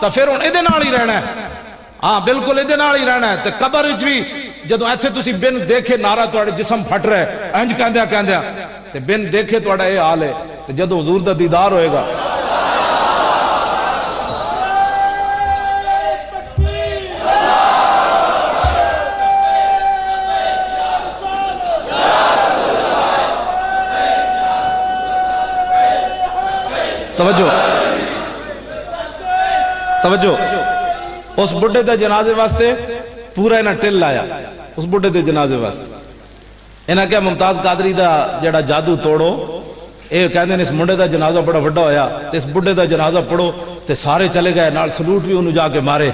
تو پھر ہن ادھے نال ہی رہنا ہے، بالکل ادھے نال ہی رہنا ہے۔ تے قبر وچ بھی جدوں ایتھے تسی بن دیکھے نعرہ تواڈے جسم پھٹ رہا ہے انج کہندیا تے بن دیکھے تواڈا اے حال ہے، تے جدوں حضور دا دیدار ہوئے گا توجہ توجہ، اس بڑھے دے جنازے واسطے پورا انہاں ٹل لایا، اس بڑھے دے جنازے واسطے انہاں کیا ممتاز قادری دا جڑا جادو توڑو، اے کہندے نے اس منڈے دا جنازہ بڑا وڈا ہویا تے اس بڑھے دا جنازہ پڑھو تے سارے چلے گئے نال سلوٹ بھی انہوں جا کے مارے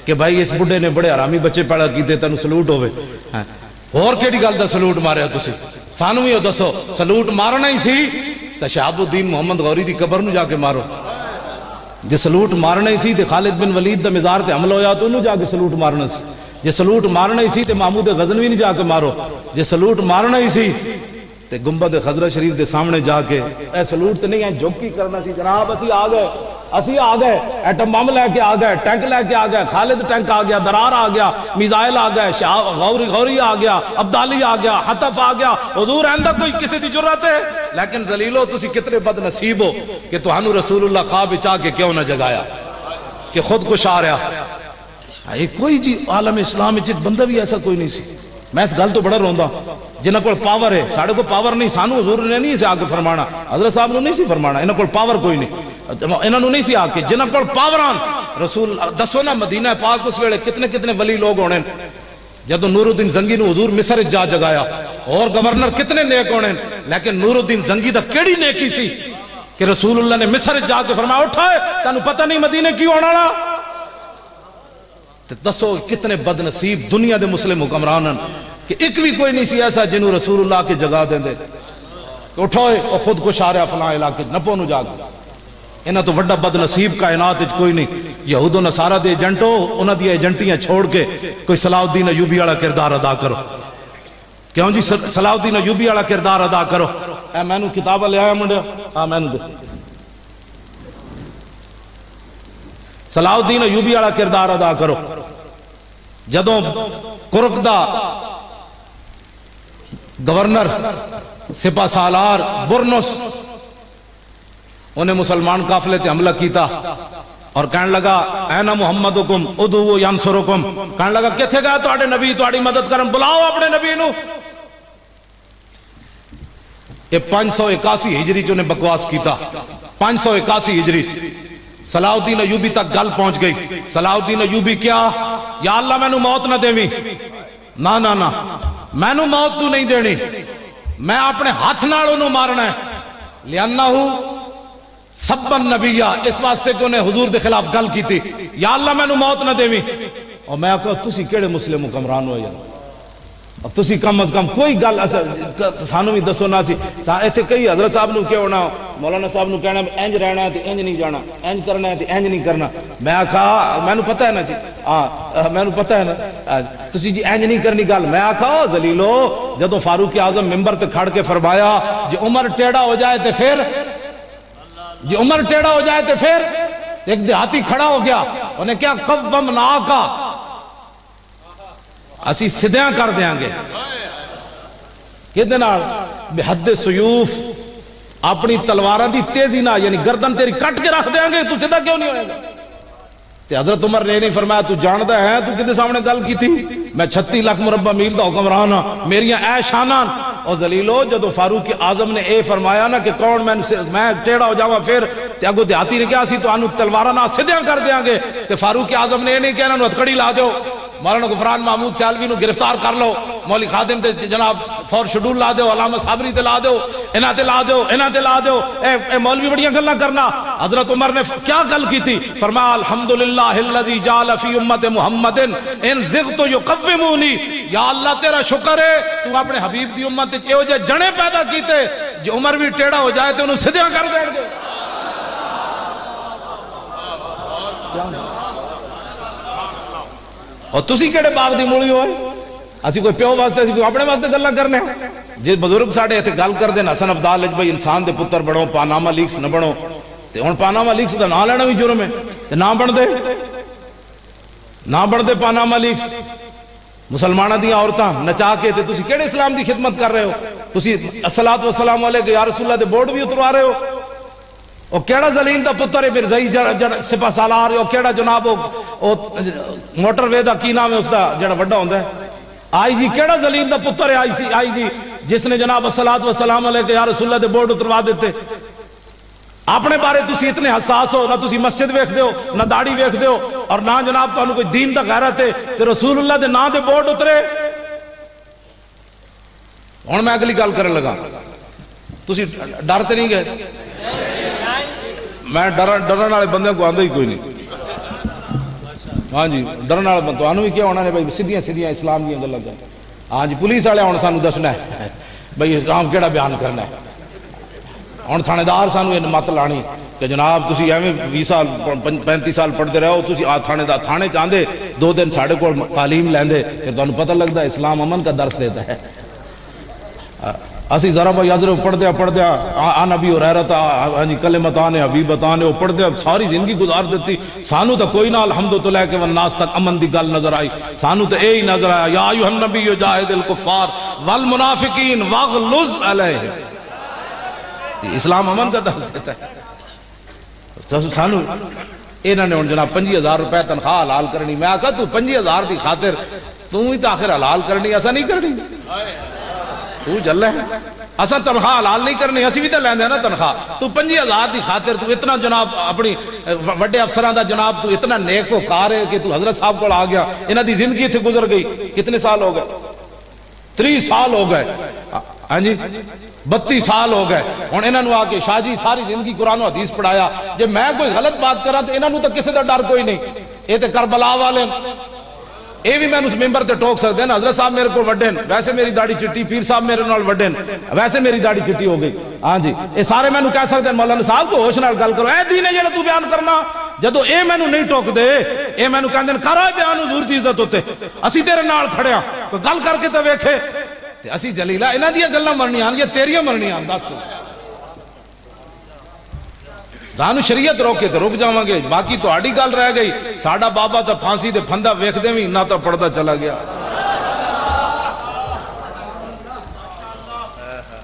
کہ بھائی اس بڑھے نے بڑے حرامی بچے پیدا کیتے تینوں سلوٹ ہوئے، اور کیڑی گل دا سلوٹ مارے تسی سانو بھی دسو، سلوٹ مارنا ہی سی تے شہاب الدین محمد غوری دی قبر نو جا کے مارو، جے سلوٹ مارنا ہی سی تے خالد بن ولید دا مزار تے حملہ ہویا تو انہوں جا کے سلوٹ مارنا سی، جے سلوٹ مارنا ہی سی تے محمود غزنوی نہیں جا کے مارو، جے سلوٹ مارنا ہی سی تے گنبد خضرہ شریف دے سامنے جا کے اے سلوٹ تے نہیں ہے جھوکی کرنا سی، جناب اسی آ گئے ایٹم بم لے کے آ گئے، ٹینک لے کے آ گئے، خالد ٹینک آ گیا، درار آ گیا، میزائل آ گئے، غوری آ گیا، عبدالی آ گیا، حطف آ گیا، حضور آئندہ کوئی کسی دی جرات ہے؟ لیکن ذلیلو تسی کتنے بد نصیب ہو کہ توہانو رسول اللہ خواب چاہ کے کیوں نہ جگایا کہ خود کش آ رہا، یہ کوئی جی عالم اسلام ایک بندہ بھی ایسا کوئی نہیں سی، میں اس گل تو بڑا روندہ جنہ کو پاور ہے، ساڑھے کو پاور نہیں، سانو حضور نے نہیں سے آکے فرمانا، حضرت صاحب نے نہیں سی فرمانا، انہوں کو پاور کوئی نہیں، انہوں نے نہیں سی آکے جنہ کو پاوران رسول دسو نا مدینہ پاک اس ویلے کتنے ولی لوگ ہونے، جدو نور الدین زنگی نو حضور مصر جا جگایا اور گورنر کتنے نیک ہونے، لیکن نور الدین زنگی دا کیڑی نیکی سی کہ رسول اللہ نے مصر جا کے فرمایا اٹھائے تانو پتہ نہیں مدینہ کیوں ہونا نا، دسو کتنے بد نصیب دنیا دے مسلم حکمرانن کہ ایک بھی کوئی نہیں سی ایسا جنہوں رسول اللہ کے جگہ دیں دے کہ اٹھائے اور خود کو شارع فلاں علاقے نپو نو جا گا، انہاں تو وڈا بد نصیب کائنات کوئی نہیں، یہود و نصارہ دے ایجنٹو انہاں دی ایجنٹیاں چھوڑ کے کوئی صلاح الدین ایوبی والا کردار ادا کرو، کیوں جی صلاح الدین ایوبی والا کردار ادا کرو، اے میں نو کتابہ لے آیا منڈیا، میں نو دے صلاح الدین ایوبی والا کردار ادا کرو، جدوں قرق دا گورنر سپہ سالار برنس انہیں مسلمان قافلے تے حملہ کیتا اور کہنے لگا اینا محمدکم ادعو ینصرکم، کہنے لگا کتھے گیا تواڈے نبی تواڈی مدد کرن، بلاؤ اپنے نبی نو، یہ 581 ہجری جو نے بکواس کیتا، 581 ہجری صلاح الدین ایوبی تک گل پہنچ گئی، صلاح الدین ایوبی کیا یا اللہ میں نو موت نہ دیویں، نا نا نا میں نو موت تو نہیں دینی، میں اپنے ہاتھ ناڑوں نو مارنا ہے، لِأَنَّهُ سب النبیہ، اس واسطے کہ انہیں حضور دے خلاف گل کی تھی، یا اللہ میں نو موت نہ دیویں، اور میں کہا تسی کیڑے مسلم حکمران ہوئے یا اور تسی کم از کم کوئی گل سانو بھی دسو نہ سی، ایتھے کئی حضرت صاحب نو کیا ہونا، مولانا صاحب نو کہنا انج رہنا ہے تو انج نہیں جانا، انج کرنا ہے تو انج نہیں کرنا، میں کہا میں نو پتہ ہے نا جی، میں نو پتہ ہے نا تسی جی انج نہیں کرنی گل، میں کہا ذلیلو جدو فاروق اعظم ممبر تے کھڑ کے فرمایا جی عمر ٹیڑا ہو جائے تے پھر، جی عمر ٹیڑا ہو جائے تے پھر، ایک دیہاتی کھڑا ہو گیا انہیں کیا قومناکا، اسی سدیاں کر دیاں گے کہتے نا بحد سیوف اپنی تلواران دی تیزی نہ یعنی گردن تیری کٹ کے رکھ دیاں گے، تو سدہ کیوں نہیں ہوئے گا؟ تے حضرت عمر نے نہیں فرمایا تو جاندہ ہے تو کدے سامنے گل کی تھی، میں 36 لاکھ مربع میل دا حکمران ہاں، میریاں اے شانان، اور ذلیلو جدو فاروق اعظم نے اے فرمایا نا کہ کون میں ٹیڑا ہو جاؤں پھر تے اگو دیہاتی نے کیا سی تو آنو تلوارہ نہ سدیاں کر دیاں گے، تے فاروق اعظم نے نہیں کہنا نو ہتھکڑی لا دیو، مولانا غفران محمود سیالوی نو گرفتار کر لو، مولی خادم تے جناب فور شیڈول لا دیو، علامہ صابری تے لا دیو، انہاں تے لا دیو، انہاں تے لا دیو، اے مولوی بڑیاں گل نہ کرنا، حضرت عمر نے کیا گل کی تھی؟ فرمایا الحمدللہ الذی جعل فی امت محمد ان زغت یقومونی، یا اللہ تیرا شکر ہے تو اپنے حبیب دی امت تے او جے جنے پیدا کیتے جو عمر بھی ٹیڑا ہو جائے تے انہوں سدیاں کر دیں گے، اور تسی کیڑے باغ دی مولی ہوئے، اسی کوئی پیو واسطے اسی کوئی اپنے واسطے گلہ کرنے جی بزرگ ساڑھے ایتھے گل کر دیں حسن عبدال بھائی انسان دے پتر بڑھو پاناما لیکس نہ بڑھو، تے ہون پاناما لیکس دا نہ لینا بھی جرم ہے، تے نہ بڑھ دے پاناما لیکس، مسلمانہ دیا عورتاں نچا کے تے تسی کیڑے اسلام دی خدمت کر رہے ہو، تسی الصلاۃ والسلام علیہ یا رسول اللہ دے بورڈ بھی اتروا رہے ہو، اور کیڑا زلیم دا پتر مرزائی سپہ سالار، اور کیڑا جناب موٹر وے دا کی نام ہے اس دا جڑا وڈا ہوندہ ہے، آئی جی کیڑا زلیم دا پتر ہے آئی جی جس نے جناب الصلاۃ والسلام علیہ یا رسول اللہ دے بورڈ اتروا دیتے، اپنے بارے تسی اتنے حساس ہو، نہ تسی مسجد ویکھ دیو، نہ داڑھی ویکھ دیو، اور نہ جناب تانوں کوئی دین دا غیرت ہے تے رسول اللہ دے نام دے بورڈ اترے۔ ہن میں اگلی گل کرن لگا، تسی ڈرتے نہیں گئے؟ میں ڈرن والے بندے کو آندا ہی کوئی نہیں۔ ہاں جی، ڈرن والے بندے تانوں بھی کیا ہونا نے بھائی سیدھیاں سیدھیاں اسلام دیاں گلاں کر۔ ہاں جی، پولیس والے ہن سانوں دسنا ہے بھائی اسلام کیڑا بیان کرنا ہے۔ ہن تھانے دار سانوں یہ مت لانی کہ جناب تسی ایویں 20 سال 35 سال پڑھتے رہو، تسی تھانے چاہندے 2 دن ساڈے کول تعلیم لیندے پھر تانوں پتہ لگدا ہے اسلام امن کا درس دیتا ہے۔ اسی ذرا بھائی حضرت پڑھ دیا آن ابی ہریرہ کلمتان حبیبتان وہ پڑھ دیا ساری زندگی گزار دیتی۔ سانو تو کوئی نہ الحمدللہ کہ والناس تک امن دی گل نظر آئی، سانو تو اے ہی نظر آیا یا ایھا النبی جاہد الکفار والمنافقین واغلظ علیہم۔ اسلام امن کا درس دیتا ہے۔ سانو انہوں نے جناب 25,000 روپے تنخواہ حلال کرنی، میں آکھا تو 25,000 دی خاطر تو ہی تاخر حلال کرنی، ایسا نہیں کرنی تو جل ہے، اسا تنخواہ حلال نہیں کرنی، اسی بھی تو لیندے نا تنخواہ۔ تو 25,000 دی خاطر تو اتنا جناب اپنی وڈے افسران دا جناب تو اتنا نیک و کار ہے کہ تو حضرت صاحب کو آ گیا، انہاں دی زندگی تھے گزر گئی، کتنے سال ہو گئے؟ 30 سال ہو گئے، ہاں جی 32 سال ہو گئے۔ ہن انہاں نوں آ کے شاہ جی ساری زندگی قرآن و حدیث پڑھایا، جے میں کوئی غلط بات کراں تو انہاں نوں تو کسے دا ڈر کوئی نہیں، اے تے کربلا والے اے بھی میں اس ممبر تے ٹوک سکتے ہیں نا، حضرت صاحب میرے کو وڈن ویسے میری داڑھی چٹی، پیر صاحب میرے نال وڈن ویسے میری داڑھی چٹی ہو گئی، ہاں جی اے سارے میں کہہ سکتے ہیں مولانا صاحب کو ہوش نال گل کرو، اے دین ہے جڑا تو بیان کرنا، جدو اے میں نہیں ٹوک دے اے میں کہندے کرا بیان حضور دی عزت ہوتے، اسی تیرے نال کھڑے ہاں کوئی گل کر کے تے ویکھے تے اسی جلیلہ انہاں دی گلاں مرنیاں یا تیریاں مرنیاں دس کو سانو شریعت روکے تو رک جاواں گے، باقی تو آڑی گل رہ گئی، ساڑا بابا تا پھانسی دے پھندا ویکھ دے بھی نہ تو پڑھدا چلا گیا،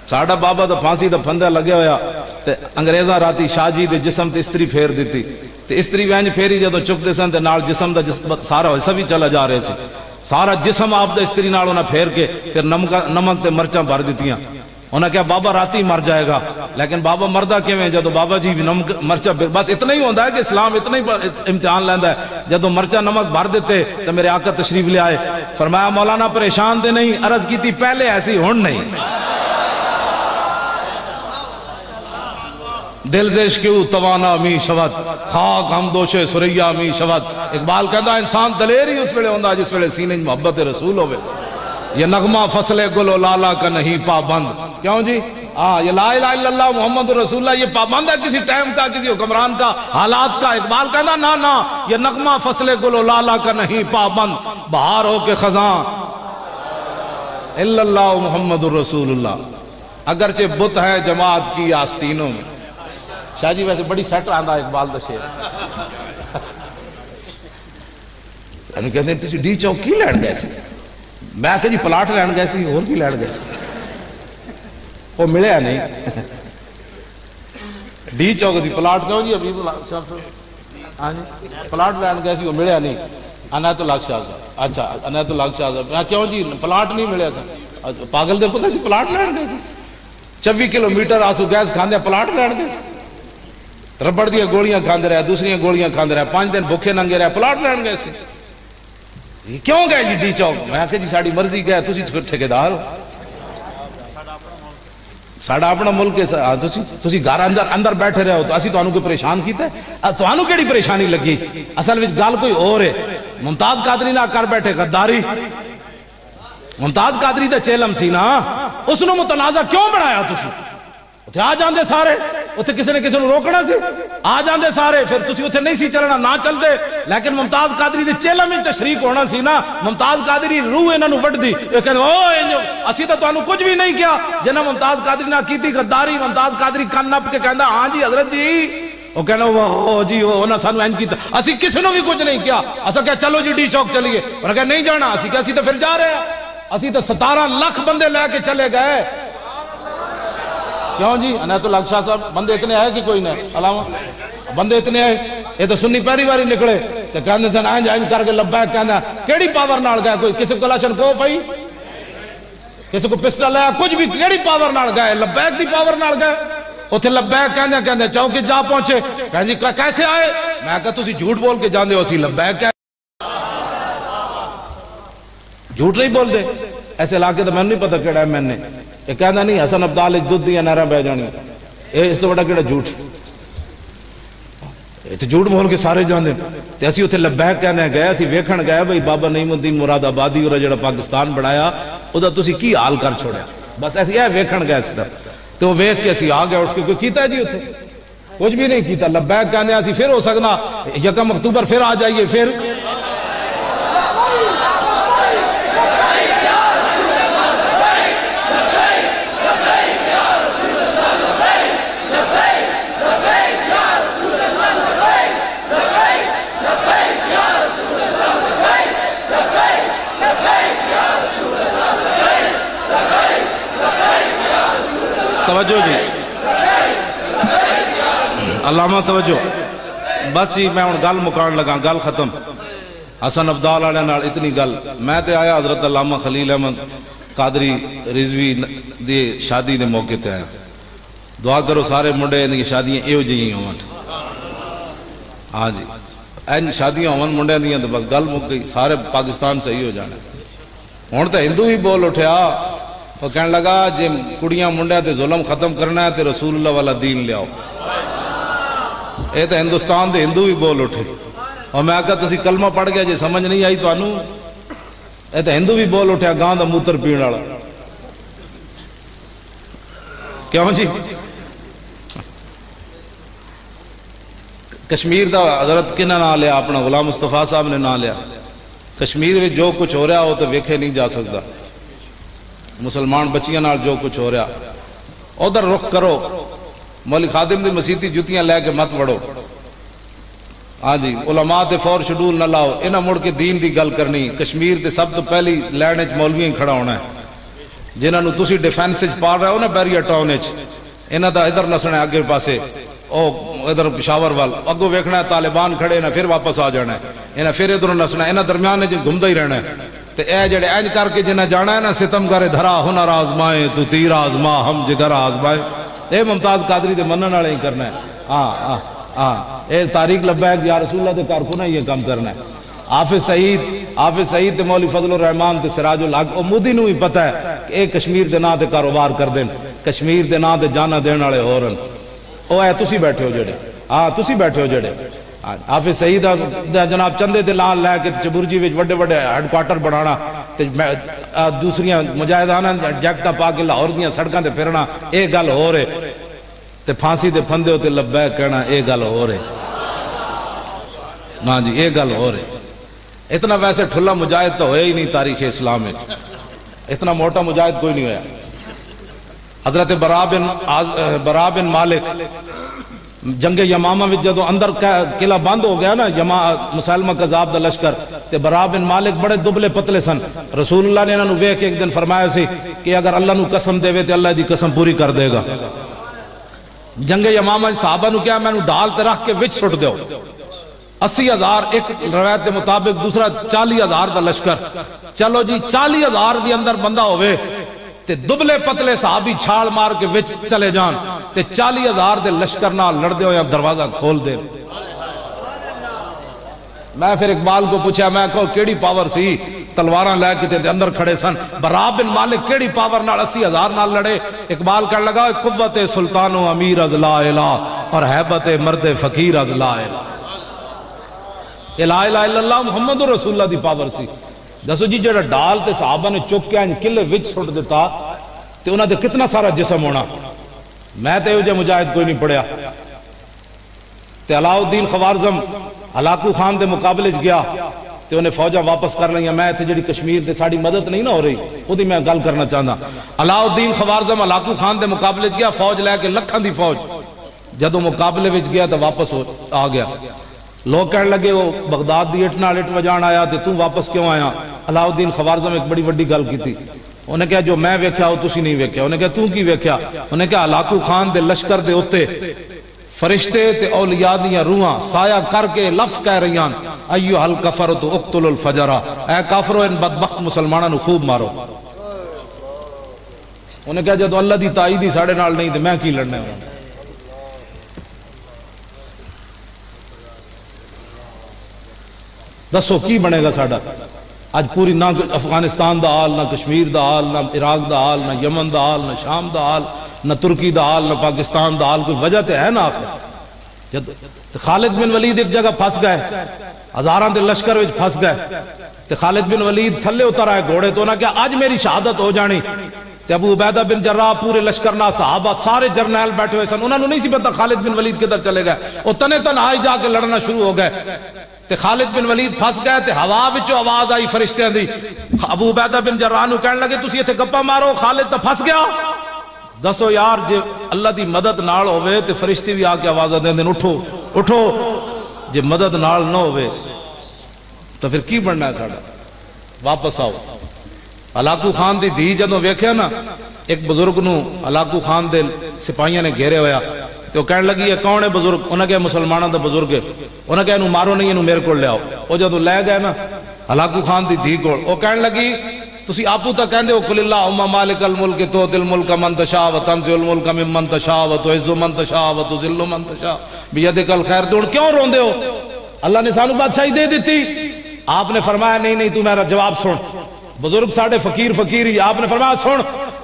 ساڑا بابا تا پھانسی دے پھندا لگیا ہویا تے انگریزاں راتی شاہ جی دے جسم تے استری پھیر دیتی تے استری وینج پھیری جدو چک دے سن تے نال جسم دا سارا حصہ بھی چلا جا رہے سی، سارا جسم آپ دا استری نال انہاں پھیر کے پھر نمک تے مرچاں بھر دیتیاں، انہاں کہا بابا راتی مر جائے گا، لیکن بابا مردہ کیویں جدو بابا جی نمک مرچا بس اتنا ہی ہوندہ ہے کہ اسلام اتنا ہی امتحان لیندہ ہے، جدو مرچا نمک بھر دیتے تو میرے آقا تشریف لے آئے، فرمایا مولانا پریشان دے نہیں، عرض کی تھی پہلے ایسی ہون نہیں، دل سے عشقیو توانا می شود خاک ہم دوش سریا می شود۔ اقبال کہتا ہے انسان دلیر ہی اس ویلے ہوندہ جس ویلے سینے محبت رسول ہوئے، یہ نغمہ فصل گل و لالا کا نہیں پابند، کیوں جی؟ یہ لا الہ الا اللہ محمد رسول اللہ یہ پابند ہے کسی ٹائم کا، کسی حکمران کا، حالات کا؟ اقبال کہتا نا یہ نغمہ فصل گل و لالا کا نہیں پابند، بہار ہو کے خزاں الا اللہ محمد رسول اللہ۔ اگرچہ بت ہے جماعت کی آستینوں میں، شاہ جی ویسے بڑی سیٹ آندہ اقبال دا شیر، انہوں کہتے ہیں تجھے ڈی چوک کی لیڑ گئے سی؟ میں کہا جی پلاٹ لین گئے سی، اور کی لیڑ گئے سی؟ وہ ملے ہے نہیں ڈی چوک سی پلاٹ کہوں جی ابھی پلاٹ لین گئے سی، وہ ملے ہے نہیں، انیت الحق شاہ صاحب، اچھا انیت الحق شاہ صاحب، میں کیوں جی پلاٹ نہیں ملے تھا، پاگل دے پتہ سی پلاٹ لین گئے سی، 24 کلومیٹر آسو گیس کھاندے پلاٹ لین گئے سی، ربڑ دیا گولیاں کھاندے رہے، دوسریاں گولیاں کھاندے رہے، 5 دن بھوکے ننگے رہے، پلاٹ لین گئے سی، کیوں گئے جی ڈی چوک؟ میں کہا جی ساڑی مرضی گئے، تسی ٹھیکیدار ہو، ساڑا اپنا ملک ہے، تسی گھر اندر بیٹھے رہے ہو تو اسی تو انہوں کو پریشان کیتا ہے، تو انہوں کیڑی پریشانی لگی؟ اصل وچ گال کوئی اور ہے، ممتاز قادری نہ کر بیٹھے غداری، ممتاز قادری تے چیلم سی نا، اس نے متنازع کیوں بنایا تسی؟ اتھے آ جاندے سارے، اتھے کسی نے کسی نے روکنا سی، آ جاندے سارے، پھر تسی اتھے نہیں سی چلنا نہ چل دے، لیکن ممتاز قادری دے چیلم میں تشریک ہونا سی نا، ممتاز قادری روح انہوں نے وڈ دی، یہ کہتے ہیں اسی تو انہوں کچھ بھی نہیں کیا، جنہ ممتاز قادری نہ کی تھی غداری، ممتاز قادری کن نپ کے کہندہ ہاں جی حضرت جی، وہ کہنا وہ جی وہ نہ سانو این کیتا، اسی کسی نے بھی کچھ نہیں کیا، اسا کہا چلو جی ڈی چوک چلیے، انہوں کہا نہیں جانا، اسی کہا اسی تو پھر جا رہے ہیں، اسی تو 17 لاکھ بندے لے کے چلے گئے، کیوں جی؟ انیت الحق شاہ صاحب بندے اتنے آئے کہ کوئی نہیں علامہ بندے اتنے آئے، یہ تو سنی پہلی باری نکلے تو کہنے سے آئیں جائیں کر کے لبیک کہنا کیڑی پاور نال گئے، کوئی کسی کو کلاشن کوف آئی، کسی کو پسٹل ہے، کچھ بھی کیڑی پاور نال گئے، لبیک دی پاور نال گئے، اتھے لبیک کہندے کہندے چوکی جا پہنچے، کہندے جی کیسے آئے؟ میں کہا تسی جھوٹ بول کے جاندے ہو اسی لبیک کہندے، جھوٹ نہیں بول دے ایسے علاقے تو میں نہیں پتہ کیڑا ہے میں نے، یہ کہندہ نہیں حسن عبدال ایک دودھ دیا نہرہ بہ جانی، اس تو بڑا کیڑا جھوٹ، تو جھوٹ بول کے سارے جاندے، تے اسی اتھے لبیک کہنے گئے، اسی ویکھن گئے بھئی بابا نعیم الدین مراد آبادی اور جڑا پاکستان بڑھایا او دا تسی کی حال کر چھوڑے، بس ایسی ہے ویکھن گئے اس طرح، تو ویکھ کے اسی آگے اٹھ کے کوئی کیتا ہے جی اتھے کچھ بھی نہیں کیتا، لبیک کہنے اسی پھر ہو سکنا 1 اکتوبر پھر آ جائیے پھر توجہ جی علامہ توجہ بس جی میں ان گل مکان لگا گل ختم حسن عبدال آلے نال اتنی گل میں تے آیا حضرت علامہ خلیل احمد قادری رضوی دی شادی دے موقع تے آیا دعا کرو سارے منڈے ان کی شادیاں ایو جہی ہوں ہاں جی این شادیاں ہوں منڈے دیاں تو بس گل مک گئی سارے پاکستان صحیح ہو جانے ہون تے ہندو ہی بول اٹھیا وہ کہنے لگا جی کڑیاں منڈے تے ظلم ختم کرنا ہے تے رسول اللہ والا دین لے آؤ اے تے ہندوستان دے ہندو ہی بول اٹھے اور میں آگا تسی کلمہ پڑھ گیا جی سمجھ نہیں آئی تو آنو اے تے ہندو بھی بول اٹھے گاں دا موتر پین والا کیوں جی کشمیر دا حضرت کنہ نہ لیا اپنا غلام مصطفیٰ صاحب نے نہ لیا کشمیر میں جو کچھ ہو رہا ہو تو ویکھے نہیں جا سکتا مسلمان بچیاں نال جو کچھ ہو رہا ادھر رخ کرو مولی خادم دی مسیحی جتیاں لے کے مت وڑو ہاں جی علماء تے فور شڈول نہ لاؤ انہاں مڑ کے دین دی گل کرنی کشمیر تے سب تو پہلی لینڈ وچ مولویاں کھڑا ہونا ہے جنہاں نو تسی ڈیفینس وچ پا رہے ہو نا بیریا ٹاؤن وچ انہاں دا ادھر نسنا ہے اگے پاسے او ادھر پشاور وال اگوں ویکھنا ہے طالبان کھڑے نہ پھر واپس آ جانا ہے انہاں پھر ادھر نسنا ہے انہاں درمیان وچ گھومدا ہی رہنا ہے تے اے جڑے اینج کر کے جنہ جانا ہے نا ستم کرے دھرا ہنر آزمائے تو تیر آزما ہم جگر آزمائے اے ممتاز قادری دے منن والے ہی کرنا ہے ہاں اے تاریخ لبیک یا رسول اللہ دے کارکنہ یہ کام کرنا ہے حافظ سعید تے مولی فضل الرحمان تے سراج الحق او مودی نو ہی پتہ ہے کہ اے کشمیر دے نا تے کاروبار کر دیں کشمیر دے نا تے جانا دین والے ہورن او اے تسی بیٹھے ہو جڑے تسی بیٹھے ہو جڑے حافظ سعید جناب چندے تے لال لے کے چبرجی وچ وڈے وڈے ہیڈ کوارٹر بنانا تے دوسریاں مجاہدانہ جیکٹا پا کے لاہور دیاں سڑکاں تے پھرنا اے گل ہو رہے تے پھانسی تے پھندے ہو تے لبیک کہنا اے گل ہو رہے ہاں جی اے گل ہو رہے اتنا ویسے ٹھلا مجاہد تو ہوئے ہی نہیں تاریخ اسلام میں اتنا موٹا مجاہد کوئی نہیں ہویا حضرت برا بن مالک جنگ یمامہ میں جدو اندر قلعہ بند ہو گیا نا مسلمہ قذاب دا لشکر تے برا بن مالک بڑے دبلے پتلے سن رسول اللہ نے انہوں ویک ایک دن فرمایا سی کہ اگر اللہ نو قسم دے وے تے اللہ دی قسم پوری کر دے گا جنگ یمامہ صحابہ نو کیا میں نو ڈال تے رکھ کے وچ سٹ دیو 80,000 ایک روایت کے مطابق دوسرا 40,000 دا لشکر چلو جی 40,000 دی اندر بندہ ہوئے تے دبلے پتلے صحابی چھاڑ مار کے وچ چلے جان تے 40,000 دے لشکر نہ لڑ دے ہو یا دروازہ کھول دے میں پھر اقبال کو پوچھا میں کہو کیڑی پاور سی تلواراں لے کے تے اندر کھڑے سن برا بن مالک کیڑی پاور نال 80,000 نال لڑے اقبال کہنے لگا قوت سلطان و امیر از لا الہ اور حیبت مرد فقیر از لا الہ لا الہ الا اللہ محمد رسول اللہ دی پاور سی دسو جی جڑا ڈال تے صحابہ نے چک کے قلعے وچ سٹ دیتا تے انہاں دے کتنا سارا جسم ہونا میں تے جو مجاہد کوئی نہیں پڑھیا تے علاء الدین خوارزم ہلاکو خان دے مقابلے چ گیا تے انہیں فوجاں واپس کر لیا میں تے جڑی کشمیر تے ساڑی مدد نہیں نہ ہو رہی خود ہی میں گل کرنا چاہتا علاء الدین خوارزم ہلاکو خان دے مقابلے چ گیا فوج لے کے لکھاں دی فوج جدوں مقابلے وچ گیا تے واپس آ گیا لوگ کہنے لگے وہ بغداد دی اٹھ نال اٹھ وجان آیا تے تو واپس کیوں آیا علاء الدین خوارزم ایک بڑی وڈی گل کی تھی انہیں کہا جو میں ویکھیا ہو تسی نہیں ویکھیا انہیں کہا تو کی ویکھیا انہیں کہا ہلاکو خان دے لشکر دے اتے فرشتے تے اولیاء دیاں روحاں سایہ کر کے لفظ کہہ رہیاں ایوہ الکفرت اقتل الفجرہ اے کافرو ان بدبخت مسلمانہ نو خوب مارو انہیں کہا جدو اللہ دی تائیدی ساڑے نال نہیں تے میں کی لڑنے ہوں دسو کی بنے گا ساڈا؟ اج پوری نہ افغانستان دا حال، نہ کشمیر دا حال، نہ عراق دا حال، نہ یمن دا حال، نہ شام دا حال، نہ ترکی دا حال، نہ پاکستان دا حال. کوئی وجہ تے ہے نا آخر؟ خالد بن ولید ایک جگہ پھنس گئے، ہزاراں دے لشکر وچ پھنس گئے تے خالد بن ولید تھلے اتر آئے گھوڑے تو انہاں کہا آج میری شہادت ہو جانی. تے ابو عبیدہ بن جراح پورے لشکر نہ صحابہ سارے جرنیل بیٹھے ہوئے سن، انہوں نے نہیں سی پتا خالد بن ولید کدھر چلے گئے. وہ تنے تنہائی جا کے لڑنا شروع ہو گئے تے خالد بن ولید پھنس گئے تے ہوا وچوں آواز آئی فرشتیاں دی. ابو عبیدہ بن جراح نو کہنے لگے تسی ایتھے گپا مارو، خالد تو پھنس گیا. دسو یار جے اللہ دی مدد نال ہوئے تے فرشتے بھی آ کے آوازاں دے دین اٹھو اٹھو. جے مدد نال نہ ہوئے تو پھر کی بننا ہے ساڈا؟ واپس آؤ. ہلاکو خان دی دھی جدوں ویکھیا نا، ایک بزرگ نو ہلاکو خان دے سپاہیاں نے گھیرے ہویا تو کہنے لگی یہ کون ہے بزرگ؟ انہاں کہا مسلمانوں دا بزرگ ہے. انہاں کہا انہوں مارو نہیں، انہوں میرے کو لے آؤ. وہ جدوں لے گئے نا ہلاکو خان دی دھی کو، وہ کہنے لگی تسی آپو تا کہندے ہو قل اللہم مالک الملک تؤتی الملک من تشاء وتنزع الملک ممن تشاء وتعز من تشاء وتذل من تشاء بیدک الخیر. تو کیوں روندے ہو؟ اللہ نے سانو بادشاہی دے دیتی. آپ نے فرمایا نہیں نہیں تو میرا جواب سن. بزرگ ساڑھے فقیر ہی. آپ نے فرمایا سن،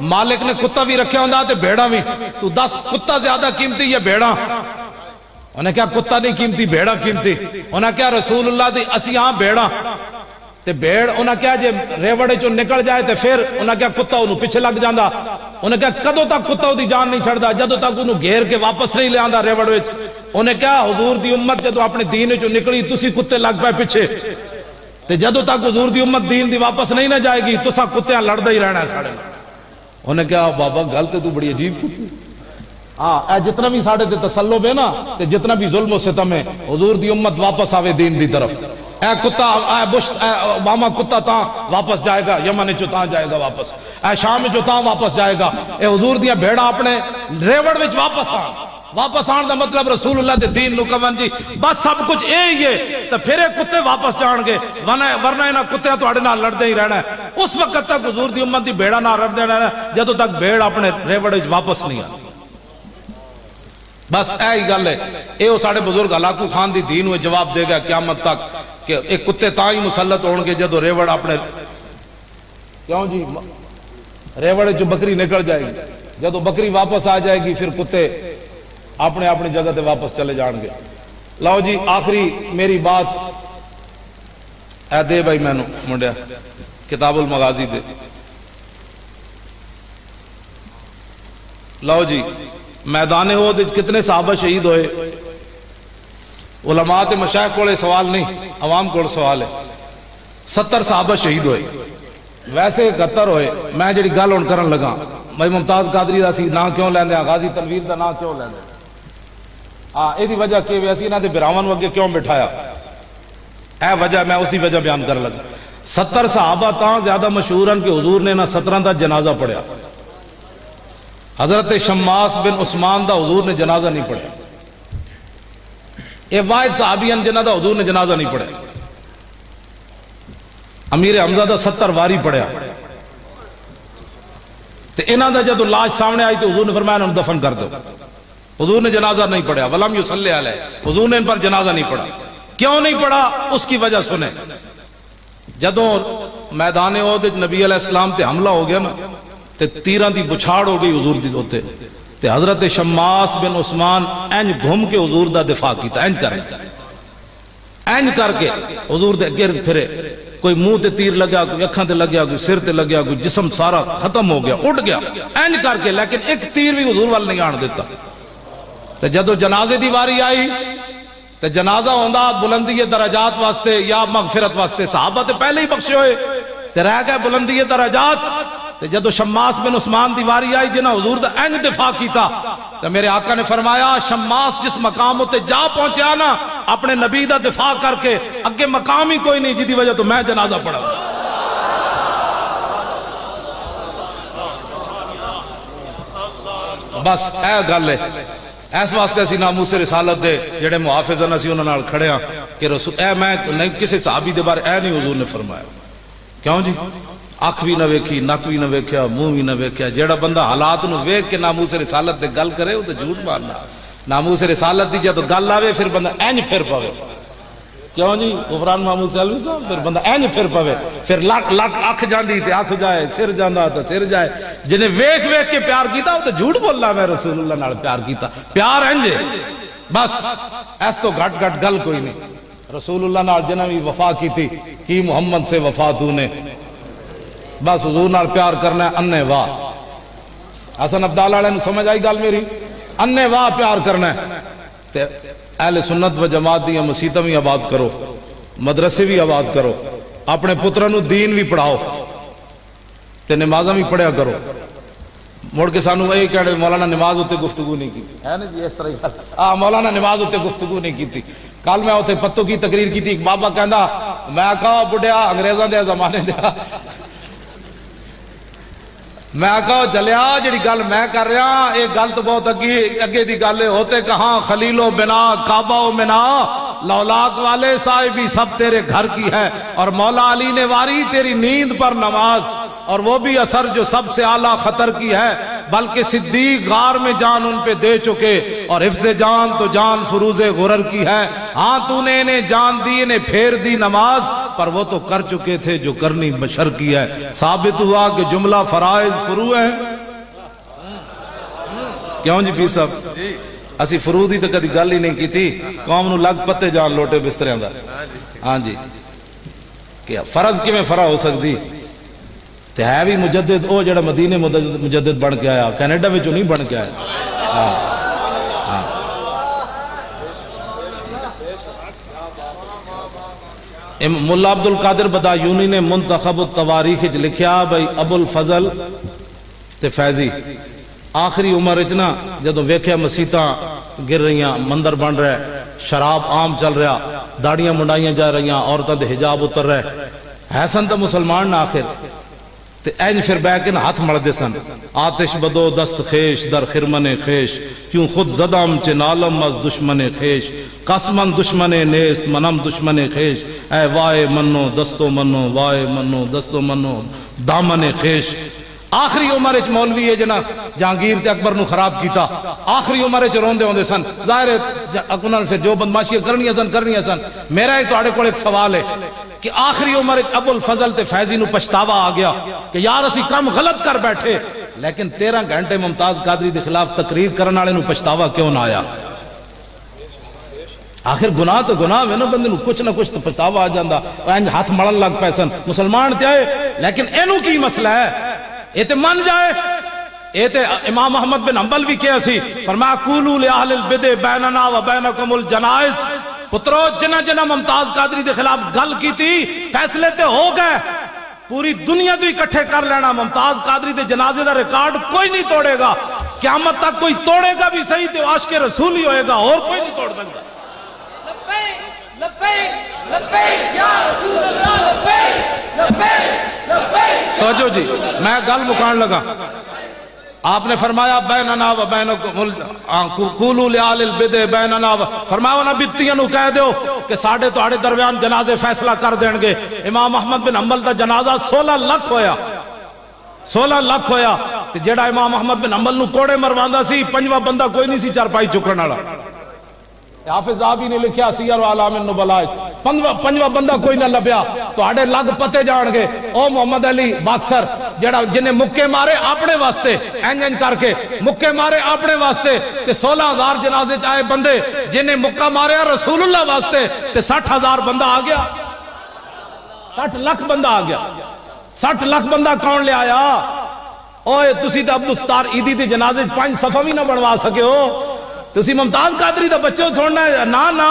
مالک نے کتا بھی رکھے ہوندہ تے بھیڑا بھی. تو 10 کتا زیادہ قیمتی یا بھیڑا؟ انہیں کہا کتا نہیں قیمتی، بھیڑا قیمتی. انہیں کہا رسول اللہ دی اسی ہاں بھیڑا تے بھیڑ. انہیں کہا جے ریوڑے چو نکل جائے تے پھر انہیں کہا کتا انہوں پیچھے لگ جاندہ. انہیں کہا کدوں تک کتا دی جان نہیں چھڑ دا جدوں تک انہوں گھیر کے واپس نہیں لے آندہ ریوڑ وچ. انہیں کہا حضور دی امت جدوں اپنے دین چو نکلی تسی کتے لگ پائے پیچھے تے جدوں تک حضور دی امت دین دی واپس نہیں نہ جائے گی تسا کتیاں لڑدا ہی رہنا ہے ساڑے. انہیں کہا بابا گل تے تو بڑی عجیب کتی. اے جتنا بھی ساڑے تے تسلب ہے نا تے جتنا بھی ظلم و ستم ہے، حضور دی امت واپس آوے دین دی طرف. اے کتا اے بش اے اوباما کتا تاں واپس جائے گا، یمن چو تاں جائے گا واپس، اے شام چو تاں واپس جائے گا. اے حضور دیاں بھیڑا اپنے ریوڑ وچ واپس آن دا مطلب رسول اللہ دے دین نو کون جی بس سب کچھ اے ہی ہے. تو پھر کتے واپس جان گے ورنہ انہاں کتےاں تواڈے نال لڑدے ہی رہنا ہے. اس وقت تک حضور دی امت دی بھیڑا نہ لڑدے رہنا ہے جدوں تک بھیڑ اپنے ریوڑ وچ واپس نہیں آ. بس اے ہی گل ہے. اے او ساڈے بزرگ ہلاکو خان دی دھی نو جواب دے گا قیامت تک کہ ایک کتے تاں ہی مسلط ہون گے جدوں ریوڑ اپنے کیوں جی ریوڑ جو بکری نکل جائے گی، جدوں بکری واپس آ جائے گی پھر کتے اپنے اپنی جگہ تے واپس چلے جان گے. لو جی آخری میری بات اے دے بھائی میں نو منڈیا کتاب المغازی دے. لو جی میدان احد کتنے صحابہ شہید ہوئے؟ علماء تے مشائخ کو سوال نہیں، عوام کو سوال ہے. 70 صحابہ شہید ہوئے، ویسے 71 ہوئے. میں جڑی گل ہن کرن لگا میں ممتاز قادری دا سی نا کیوں لیندے ہیں، غازی تنویر دا نا کیوں لیندے ہیں؟ اے دی وجہ کہ ویسی نہ دے براون وگے کیوں بٹھایا؟ اے وجہ میں اس دی وجہ بیان کر لگا. 70 صحابہ تاں زیادہ مشہور ہیں کہ حضور نے نہ 17 دا جنازہ پڑھیا. حضرت شماس بن عثمان دا حضور نے جنازہ نہیں پڑھیا. اے واحد صحابی ہیں جنہ دا حضور نے جنازہ نہیں پڑھیا. امیر حمزہ دا 70 واری پڑھیا. تے انہاں دا جدو لاش سامنے آئی تو حضور نے فرمایا انہوں دفن کر دو. حضور نے جنازہ نہیں پڑھا. ولم یصلی علیہ، حضور نے ان پر جنازہ نہیں پڑھا. کیوں نہیں پڑھا؟ اس کی وجہ سنیں. جدوں میدان احد نبی علیہ السلام تے حملہ ہو گیا نا تے تیراں دی بچھاڑ ہو گئی حضور دی ہوتے تے حضرت شماس بن عثمان اینج گھوم کے حضور دا دفاع کیتا. اینج کر کے حضور دے گرد پھرے. کوئی منہ تے تیر لگیا، کوئی اکھاں تے لگیا، کوئی سر تے لگیا، کوئی جسم سارا ختم ہو گیا، اٹھ گیا اینج کر کے. لیکن ایک تیر بھی حضور وال نہیں آن دیتا. تے جدو جنازے دی واری آئی تے جنازہ ہوندہ بلندی درجات واسطے یا مغفرت واسطے. صحابہ تے پہلے ہی بخشے ہوئے تے رہ گئے بلندی درجات. تے جدو شماس بن عثمان دی واری آئی جنہ حضور دا اینج دفاع کیتا تے میرے آقا نے فرمایا شماس جس مقام ہوتے جا پہنچیا نا اپنے نبی دا دفاع کر کے اگے مقام ہی کوئی نہیں جی وجہ تو میں جنازہ پڑھا. بس اے گل ہے. اس واسطے اسی ناموس رسالت دے جڑے محافظن اسی انہاں نال کھڑے ہاں کہ رسول اے میں نہیں کسی صحابی دے بارے اے نہیں حضور نے فرمایا. کیوں جی اکھ بھی نہ ویکھی، نک بھی نہ ویکھیا، منہ بھی نہ ویکھیا. جیڑا بندہ حالات نو ویکھ کے ناموس رسالت دے گل کرے وہ تے جھوٹ مارنا. ناموس رسالت دی جدوں گل آوے پھر بندہ اینج پھر پاوے. کیوں جی غفران محمود سیلوی صاحب پھر بندہ اینج پھر پوے پھر لکھ اکھ جاندی تے اکھ جائے سر جاندہ تے سر جائے جنہیں ویکھ ویکھ کے پیار کیتا وہ تو جھوٹ بولنا میں رسول اللہ نال پیار کیتا پیار اینجے بس ایس تو گھٹ گھٹ گل کوئی نہیں رسول اللہ نال جنہیں بھی وفا کی تھی کی محمد سے وفا تو نے بس حضور نال پیار کرنا ہے اننے واہ حسن عبداللہ علیہ سمجھ آئی گل میری اننے واہ پیار کرنا ہے تے اہل سنت و جماعت دیا مسیطہ بھی آباد کرو مدرسے بھی آباد کرو اپنے پترانو دین بھی پڑھاؤ تے نمازاں بھی پڑھیا کرو موڑ کے سانو اے کہڑے مولانا نماز ہوتے گفتگو نہیں کی ہے نا جی اس طرح مولانا نماز ہوتے گفتگو نہیں کی تھی کل میں ہوتے پتوں کی تقریر کی تھی ایک بابا کہندا میں کہا بڑھیا انگریزاں دے زمانے دیا میں کہا چلیا جڑی گل میں کر رہا ایک گل تو بہت اگے دی گل ہے ہوتے کہاں خلیل و بنا کعبہ و منا لولاک والے صاحبی سب تیرے گھر کی ہے اور مولا علی نے واری تیری نیند پر نماز اور وہ بھی اثر جو سب سے اعلیٰ خطر کی ہے بلکہ صدیق غار میں جان ان پہ دے چکے اور حفظ جان تو جان فروز غرر کی ہے ہاں تو نے انہیں جان دی انہیں پھیر دی نماز پر وہ تو کر چکے تھے جو کرنی بشر کی ہے ثابت ہوا کہ جملہ فرائض فروع ہے کیوں جی پیر صاحب اسی فروع دی تو کدی گل ہی نہیں کی تھی قوم نو لگ پتے جان لوٹے بسترے دا ہاں جی کیا فرض کی میں فرا ہو سکتی تے ہے بھی مجدد او جڑا مدینے مجدد بن کے آیا کینیڈا میں جو نہیں بن کے آیا مولا عبدالقادر بدایونی نے منتخب التواریخ لکھیا بھئی ابو الفضل تے فیضی آخری عمر اچنا جدو ویکھیا مسیطاں گر رہیاں مندر بن رہے شراب عام چل رہا داڑیاں منڈائیاں جا رہیاں عورتاں دے حجاب اتر رہے حسن تا مسلمان نہ آخر تے این پھر بیکن ہاتھ مڑ دے سن آتش بدو دست خیش در خرمن خیش کیوں خود زدم چے نالم از دشمن خیش قسمن دشمن نیست منم دشمن خیش اے وائے منو دستو منو وائے منو دستو منو دامن خیش آخری عمر اچ مولوی ہے جنا جہانگیر تے اکبر نو خراب کیتا آخری عمر اچ روندے ہوندے سن ظاہر ہے اکنال سے جو بدماشی کرنی سن میرا ایک توڑے کو ایک سوال ہے کہ آخری عمر ابو الفضل تے فیضی نو پچھتاوا آ گیا کہ یار اسی کم غلط کر بیٹھے لیکن 13 گھنٹے ممتاز قادری دے خلاف تقریر کرنے والے نو پچھتاوا کیوں نہ آیا آخر گناہ تو گناہ میں نا بندے نو کچھ نہ کچھ تو پچھتاوا آ جاندا ہاتھ مڑن لگ پیسن مسلمان تے آئے لیکن اینو کی مسئلہ ہے یہ تے من جائے یہ تے امام احمد بن حنبل بھی کیا سی فرمایا قولوا لأہل البدع بیننا و بینکم الجنائز پترو جنہ جنہ ممتاز قادری دے خلاف گل کی تھی فیصلے تے ہو گئے پوری دنیا تو اکٹھے کر لینا ممتاز قادری دے جنازے دا ریکارڈ کوئی نہیں توڑے گا قیامت تک کوئی توڑے گا بھی صحیح تے عاشق رسول ہی ہوئے گا اور کوئی نہیں توڑ سکتا لبیک یا رسول اللہ لبیک توجہ جی میں گل مکان لگا آپ نے فرمایا بیننا و بینکم قولوا لأہل البدع بیننا فرمایا نا بتیاں نو کہہ دیو کہ ساڑھے تو آڑے درمیان جنازے فیصلہ کر دیں گے امام احمد بن حنبل دا جنازہ 16 لاکھ ہویا 16 لاکھ ہویا تے جیڑا امام احمد بن حنبل نو کوڑے مرواندہ سی پنجواں بندہ کوئی نہیں سی چارپائی چکرن والا حافظ آبی نے لکھیا سیر و علام النبلاء پنجواں بندہ کوئی نہ لبیا تو آڑے لگ پتے جان گے او محمد علی باکسر جنہیں مکے مارے اپنے واسطے اینجن کر کے مکے مارے اپنے واسطے تے 16,000 جنازے چاہے بندے جنہیں مکہ مارے رسول اللہ واسطے تے 60,000 بندہ آ گیا 60 لاکھ بندہ آ گیا 60 لاکھ بندہ کون لے آیا اوہ تسی تے عبدالستار عیدی تے جنازے 5 صفحہ بھی نہ بنوا سکے ہو تسی ممتاز قادری دا بچوں چھوڑنا ہے نا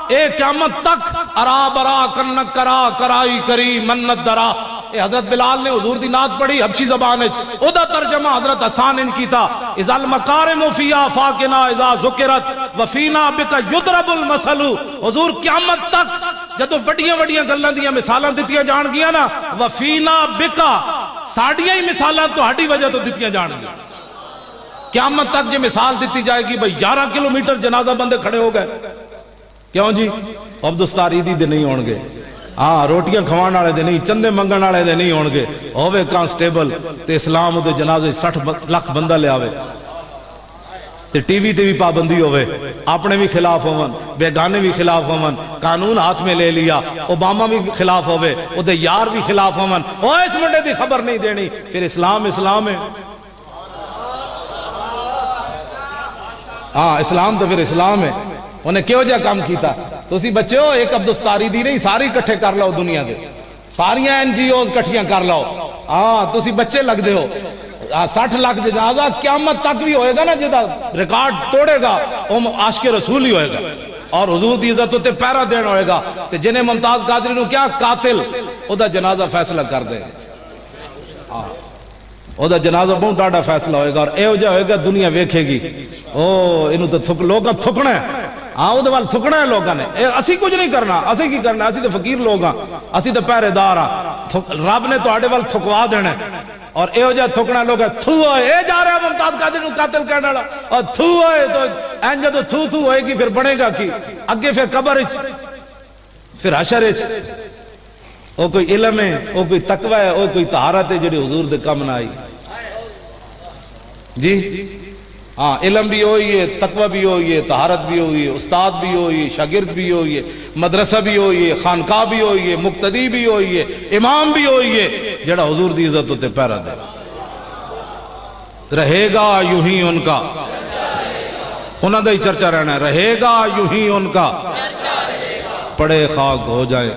اے قیامت تک ارا برا کنک کرا کرائی کری منت درا اے حضرت بلال نے حضور دی نعت پڑھی حبشی زبان او دا ترجمہ حضرت حسان ان کی تھا اذا المکارم فی آفاقنا اذا ذکرت وفینا بک یضرب المثل حضور قیامت تک جدو وڈیاں گلاں دیاں مثالاں دتیاں جان گیا نا وفینا بک ساڑیاں ہی مثالاں تو ہڈی وجہ تو دتیاں جان گیا قیامت تک یہ مثال دیتی جائے گی بھئی 11 کلومیٹر جنازہ بندے کھڑے ہو گئے کیوں جی عبدالستار عیدی دے نہیں ہونگے ہاں روٹیاں کھوان آڑے دے نہیں چندے منگن آڑے دے نہیں ہونگے ہوئے کانسٹیبل تے اسلام دے جنازے 60 لاکھ بندہ لے آوے تے ٹی وی تے بھی پابندی ہوئے، اپنے بھی خلاف ہون، بیگانے بھی خلاف ہون، قانون ہاتھ میں لے لیا، اوباما بھی خلاف ہوئے، او دے یار بھی خلاف ہون، او اس منڈے دی خبر نہیں دینی، پھر اسلام اسلام ہے۔ ہاں اسلام تو پھر اسلام ہے۔ انہیں کیوں جا کام کیتا؟ تو اسی بچے ہو ایک عبدالستاری دی نہیں، ساری کٹھے کر لو دنیا دے، ساریاں این جی اوز کٹھیاں کر لو۔ ہاں تو اسی بچے لگ دے ہو، 60 لاکھ جنازہ قیامت تک بھی ہوئے گا نا، جدہ ریکارڈ توڑے گا وہ عاشق رسول ہی ہوئے گا، اور حضور دی عزت ہوتے پیرا دین ہوئے گا۔ تے جنہیں ممتاز قادری نو کیا قاتل او دا جنازہ فیصلہ کر دے، او دا جنازہ بہت ڈاڑا فیصلہ ہوئے گا، اور اے ہو جا ہوئے گا دنیا ویکھے گی، او انہوں تو لوگ اب تھکنا ہے، ہاں وہ دوال تھکنا ہے لوگاں نے، اسی کچھ نہیں کرنا، اسی کی کرنا، اسی تو فقیر لوگ ہاں، اسی تو پہرے دار ہاں، رب نے تو آڑے وال تھکوا دینا ہے، اور اے ہو جا تھکنا لوگ ہے، تھو ہوئے، اے جا رہا ممتاز قادری نو قاتل کہنے والا، اور تھو ہوئے تو اینجا تو تھو ہوئے گی، پھر بنے گا کی اگے، پھر قبر اچ، پھر حشر اچ، او کوئی علم ہے، او کوئی تقوی ہے، او کوئی طہارت ہے جڑی حضور دے کم نہ آئی۔ جی ہاں علم بھی ہوئی ہے، تقوی بھی ہوئی ہے، طہارت بھی ہوئی ہے، استاد بھی ہوئی ہے، شاگرد بھی ہوئی ہے، مدرسہ بھی ہوئی ہے، خانقاہ بھی ہوئی ہے، مقتدی بھی ہوئی ہے، امام بھی ہوئی ہے، جڑا حضور دی عزت ہوتے پیرا دے رہے گا یوں ہی ان کا، انہاں دا ہی چرچہ رہنا ہے، رہے گا یوں ہی ان کا، پڑے خاک ہو جائیں،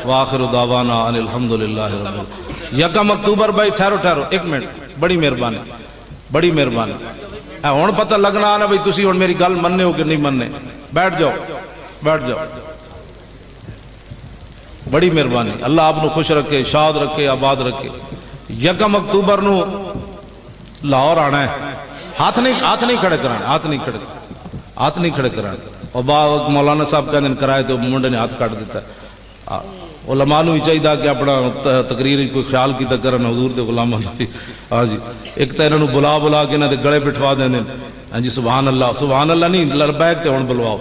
وآخر دعوانا ان الحمدللہ رب العالمین۔ 1 اکتوبر بھائی ٹھہرو ایک منٹ، بڑی مہربانی بڑی مہربانی، ہون پتہ لگنا آنا بھئی تسی ہون میری گل مننے ہو کہ نہیں مننے، بیٹھ جاؤ بڑی مہربانی، اللہ آپ نو خوش رکھے، شاد رکھے، آباد رکھے۔ 1 اکتوبر نو لاہور آنا ہے، ہاتھ نہیں کھڑے کرانے، اور بعد مولانا صاحب کہنے کرائے تو منڈے نے ہاتھ کٹ دیتا ہے، علماء نو ہی چاہیے کہ اپنا تقریر کوئی خیال کی کرن حضور دے غلاماں دی۔ ہاں جی ایک تا انہاں نو بلا کے انہاں دے گڑے بٹھوا دیندے، ہاں جی سبحان اللہ نہیں، لبیک تے ہن بلواؤ،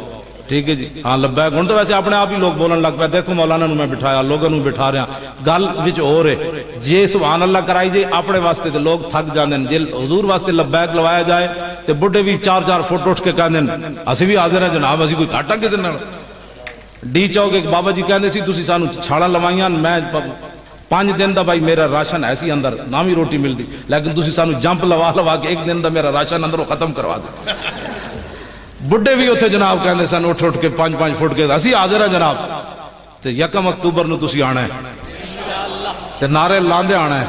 ٹھیک ہے جی، ہاں لبیک ہن تو ویسے اپنے آپ ہی لوگ بولن لگ پے، دیکھو مولانا نو میں بٹھایا، لوگاں نو بٹھا رہا، گل وچ ہو رہے جے سبحان اللہ کرائی جے اپنے واسطے تے لوگ تھک جاندے، جے حضور واسطے لبیک لوایا جائے تے بڈھے بھی 4 فٹ اٹھ کے کہندے اسی بھی حاضر ہیں جناب، اسی کوئی گھاٹا کسے نال۔ ڈی چوک ایک بابا جی کہنے سی تسی سانو چھاڑا لوائیاں، میں 5 دن دا بھائی میرا راشن ایسی اندر نام ہی روٹی مل دی، لیکن تسی سانو جمپ لوا کے 1 دن دا میرا راشن اندر ختم کروا دے۔ بڈھے بھی ہوتے جناب کہنے سن اٹھ کے 5 فٹ کے، اسی حاضر ہیں جناب، تے 1 اکتوبر نو تسی آنا ہے تے نعرے لاندے آنا ہے،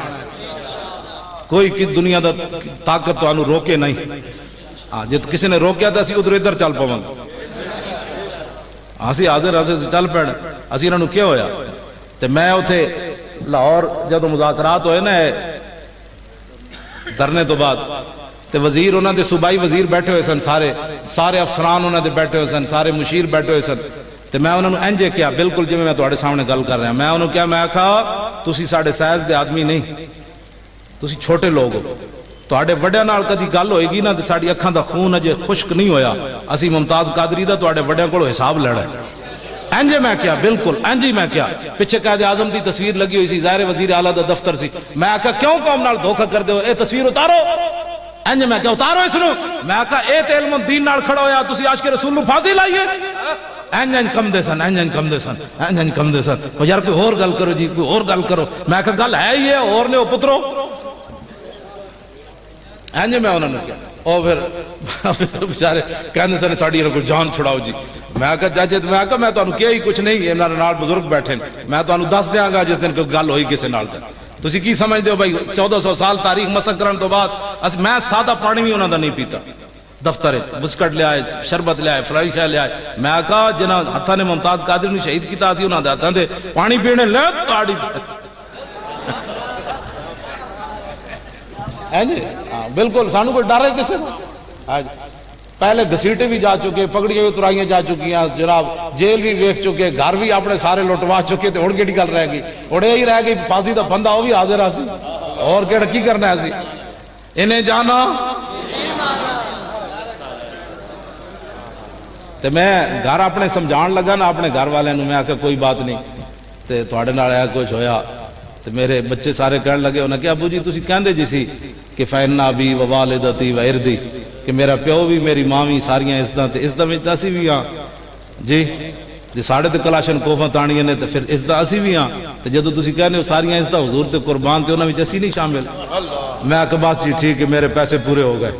کوئی کی دنیا دا طاقت تو آنو روکے نہیں، جت کسی نے روکیا تھا اسی ادھر چل پاؤں، اسی حاضر چل پیڑ، اسی انہوں نے کیا ہویا؟ تے میں ہوتے لاہور جدو مذاکرات ہوئے نا دھرنے تو بعد، تے وزیر انہوں نے صوبائی وزیر بیٹھے ہوئے سن، سارے افسران انہوں نے بیٹھے ہوئے سن، سارے مشیر بیٹھے ہوئے سن، تے میں انہوں نے انجے کیا بالکل جی میں تواڈے سامنے گل کر رہا ہوں، میں انہوں نے کیا، میں کہا تسی ساڑھے سائز دے آدمی نہیں، تسی چھوٹے لوگ ہو، تواڈے وڈیاں نال کدی گل ہوئے گی نا تے ساڈی اکھاں دا خون اجے خشک نہیں ہویا، اسی ممتاز قادری دا تواڈے وڈیاں کولوں حساب لینا ہے۔ انجے میں کیا بالکل انجی میں کیا، پیچھے قائد اعظم دی تصویر لگی ہوئی سی، ظاہر وزیر اعلیٰ دا دفتر سی، میں کہا کیوں قوم نال دھوکہ کر دے ہو، اے تصویر اتارو، انجے میں کیا اتارو اس نو، میں کہا اے تے علم دین نال کھڑا ہویا تسی عاشق رسول نو پھانسی لائیے، انج کم دے سن، یار کوئی اور گل کرو جی، کوئی اور گل کرو، میں کہا گل ہے ہی ہے اور نے او پترو، انجے میں انہوں نے کیا، اور پھر بچارے کہنے سے ساڑی انہوں کو جان چھڑاؤ جی، میں کہا جاجے میں کہا میں تو انہوں کیا ہی کچھ نہیں، انہوں نے نال بزرگ بیٹھے میں تو انہوں دس دیاں گا جس دن کوئی گل ہوئی کسے نال دے، تو اسی کی سمجھ دے ہو بھائی 1400 سال تاریخ مسک کرن تو بعد میں سادہ پانی بھی انہوں نے نہیں پیتا، دفتر بسکٹ لے آئے، شربت لے آئے، فلائی شاہ لے آئے، میں کہا جنہاں ہتھا نے ممتاز قادری نے شہید کیتا سی انہوں نے ہتھاں دے پانی پینے لے تاڑی بالکل سانو کوئی ڈر ہے کسے پہلے گھسیٹے بھی جا چکے، پگڑیاں بھی اترائیاں جا چکی ہیں جناب، جیل بھی ویکھ چکے، گھر بھی اپنے سارے لٹوا چکے، تے ہن کیڑی گل رہ گئی، اڑے ہی رہ گئی پھانسی دا بندہ وہ بھی حاضر آ سی، اور کیڑا کی کرنا ہے سی انہیں جانا۔ تے میں گھر اپنے سمجھان لگا نا اپنے گھر والے نو، میں آکھا کوئی بات نہیں تے تواڈے نال اے کچھ ہویا، تے میرے بچے سارے کہنے لگے انہاں کہ ابو جی تسی کہندے جی سی کہ فینا بی و والدتی و ارضی، کہ میرا پیو بھی میری ماں بھی ساریاں عزت میں اسی بھی ہاں جی جی ساڑھے تے کلاشن کوفاں تانیاں نے تو پھر عزت اسی بھی ہاں تو جدو تسی کہنے ہو ساریاں عزت حضور تے قربان تے انہاں وچ اسی نہیں شامل میں کہ بس جی ٹھیک ہے میرے پیسے پورے ہو گئے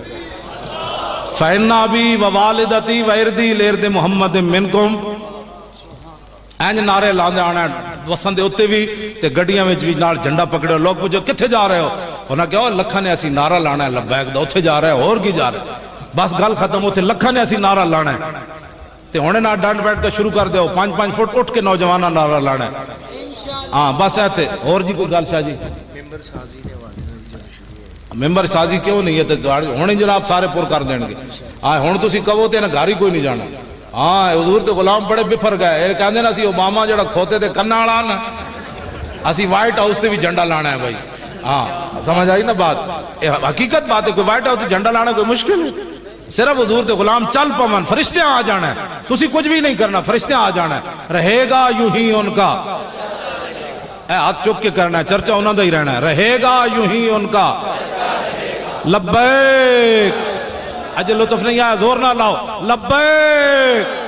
فَإِنَّ أَبِي وَوَالِدَتِي وَإِرْضِي لِإِرْضِ مُحَمَّدٍ مِّنْكُمْ اینج نعرے لاندے آنا وسن دے اتے بھی تے گڈیاں وچ بھی نال جھنڈا پکڑے لوگ پوچھو کتھے جا رہے ہو انہاں کہا لکھاں نے اسی نعرہ لانا ہے لبیک دا اوتھے جا رہے ہو اور کی جا رہے بس گل ختم اوتھے لکھاں نے اسی نعرہ لانا ہے تے ہونے نہ ڈانڈ بیٹھ کے شروع کر دیو 5-5 فٹ اٹھ کے نوجواناں نعرہ لانا ہے ہاں بس ایتھے اور جی کوئی گل شاہ جی ممبر سازی کیوں نہیں ہے تے ہونے جناب سارے پور کر دیں گے ہاں ہن تسی کہو تے نہ گھر ہی کوئی نہیں جانا ہاں حضور تے غلام بڑے بفر گئے کہندے نا اسی اوباما جڑا کھوتے تے کنا والا نا اسی وائٹ ہاؤس تے بھی جھنڈا لانا ہے بھائی ہاں سمجھ آئی نا بات حقیقت بات ہے کوئی وائٹ ہاؤس تے جھنڈا لانا کوئی مشکل ہے صرف حضور تے غلام چل پون فرشتے آ جانا ہے تسی کچھ بھی نہیں کرنا فرشتے آ جانا ہے رہے گا یوں ہی ان کا اے ہاتھ چک کے کرنا ہے چرچا انہاں دا ہی رہنا ہے رہے گا یوں ہی ان کا لبیک اجے لطف نہیں آیا زور نہ لاؤ لبیک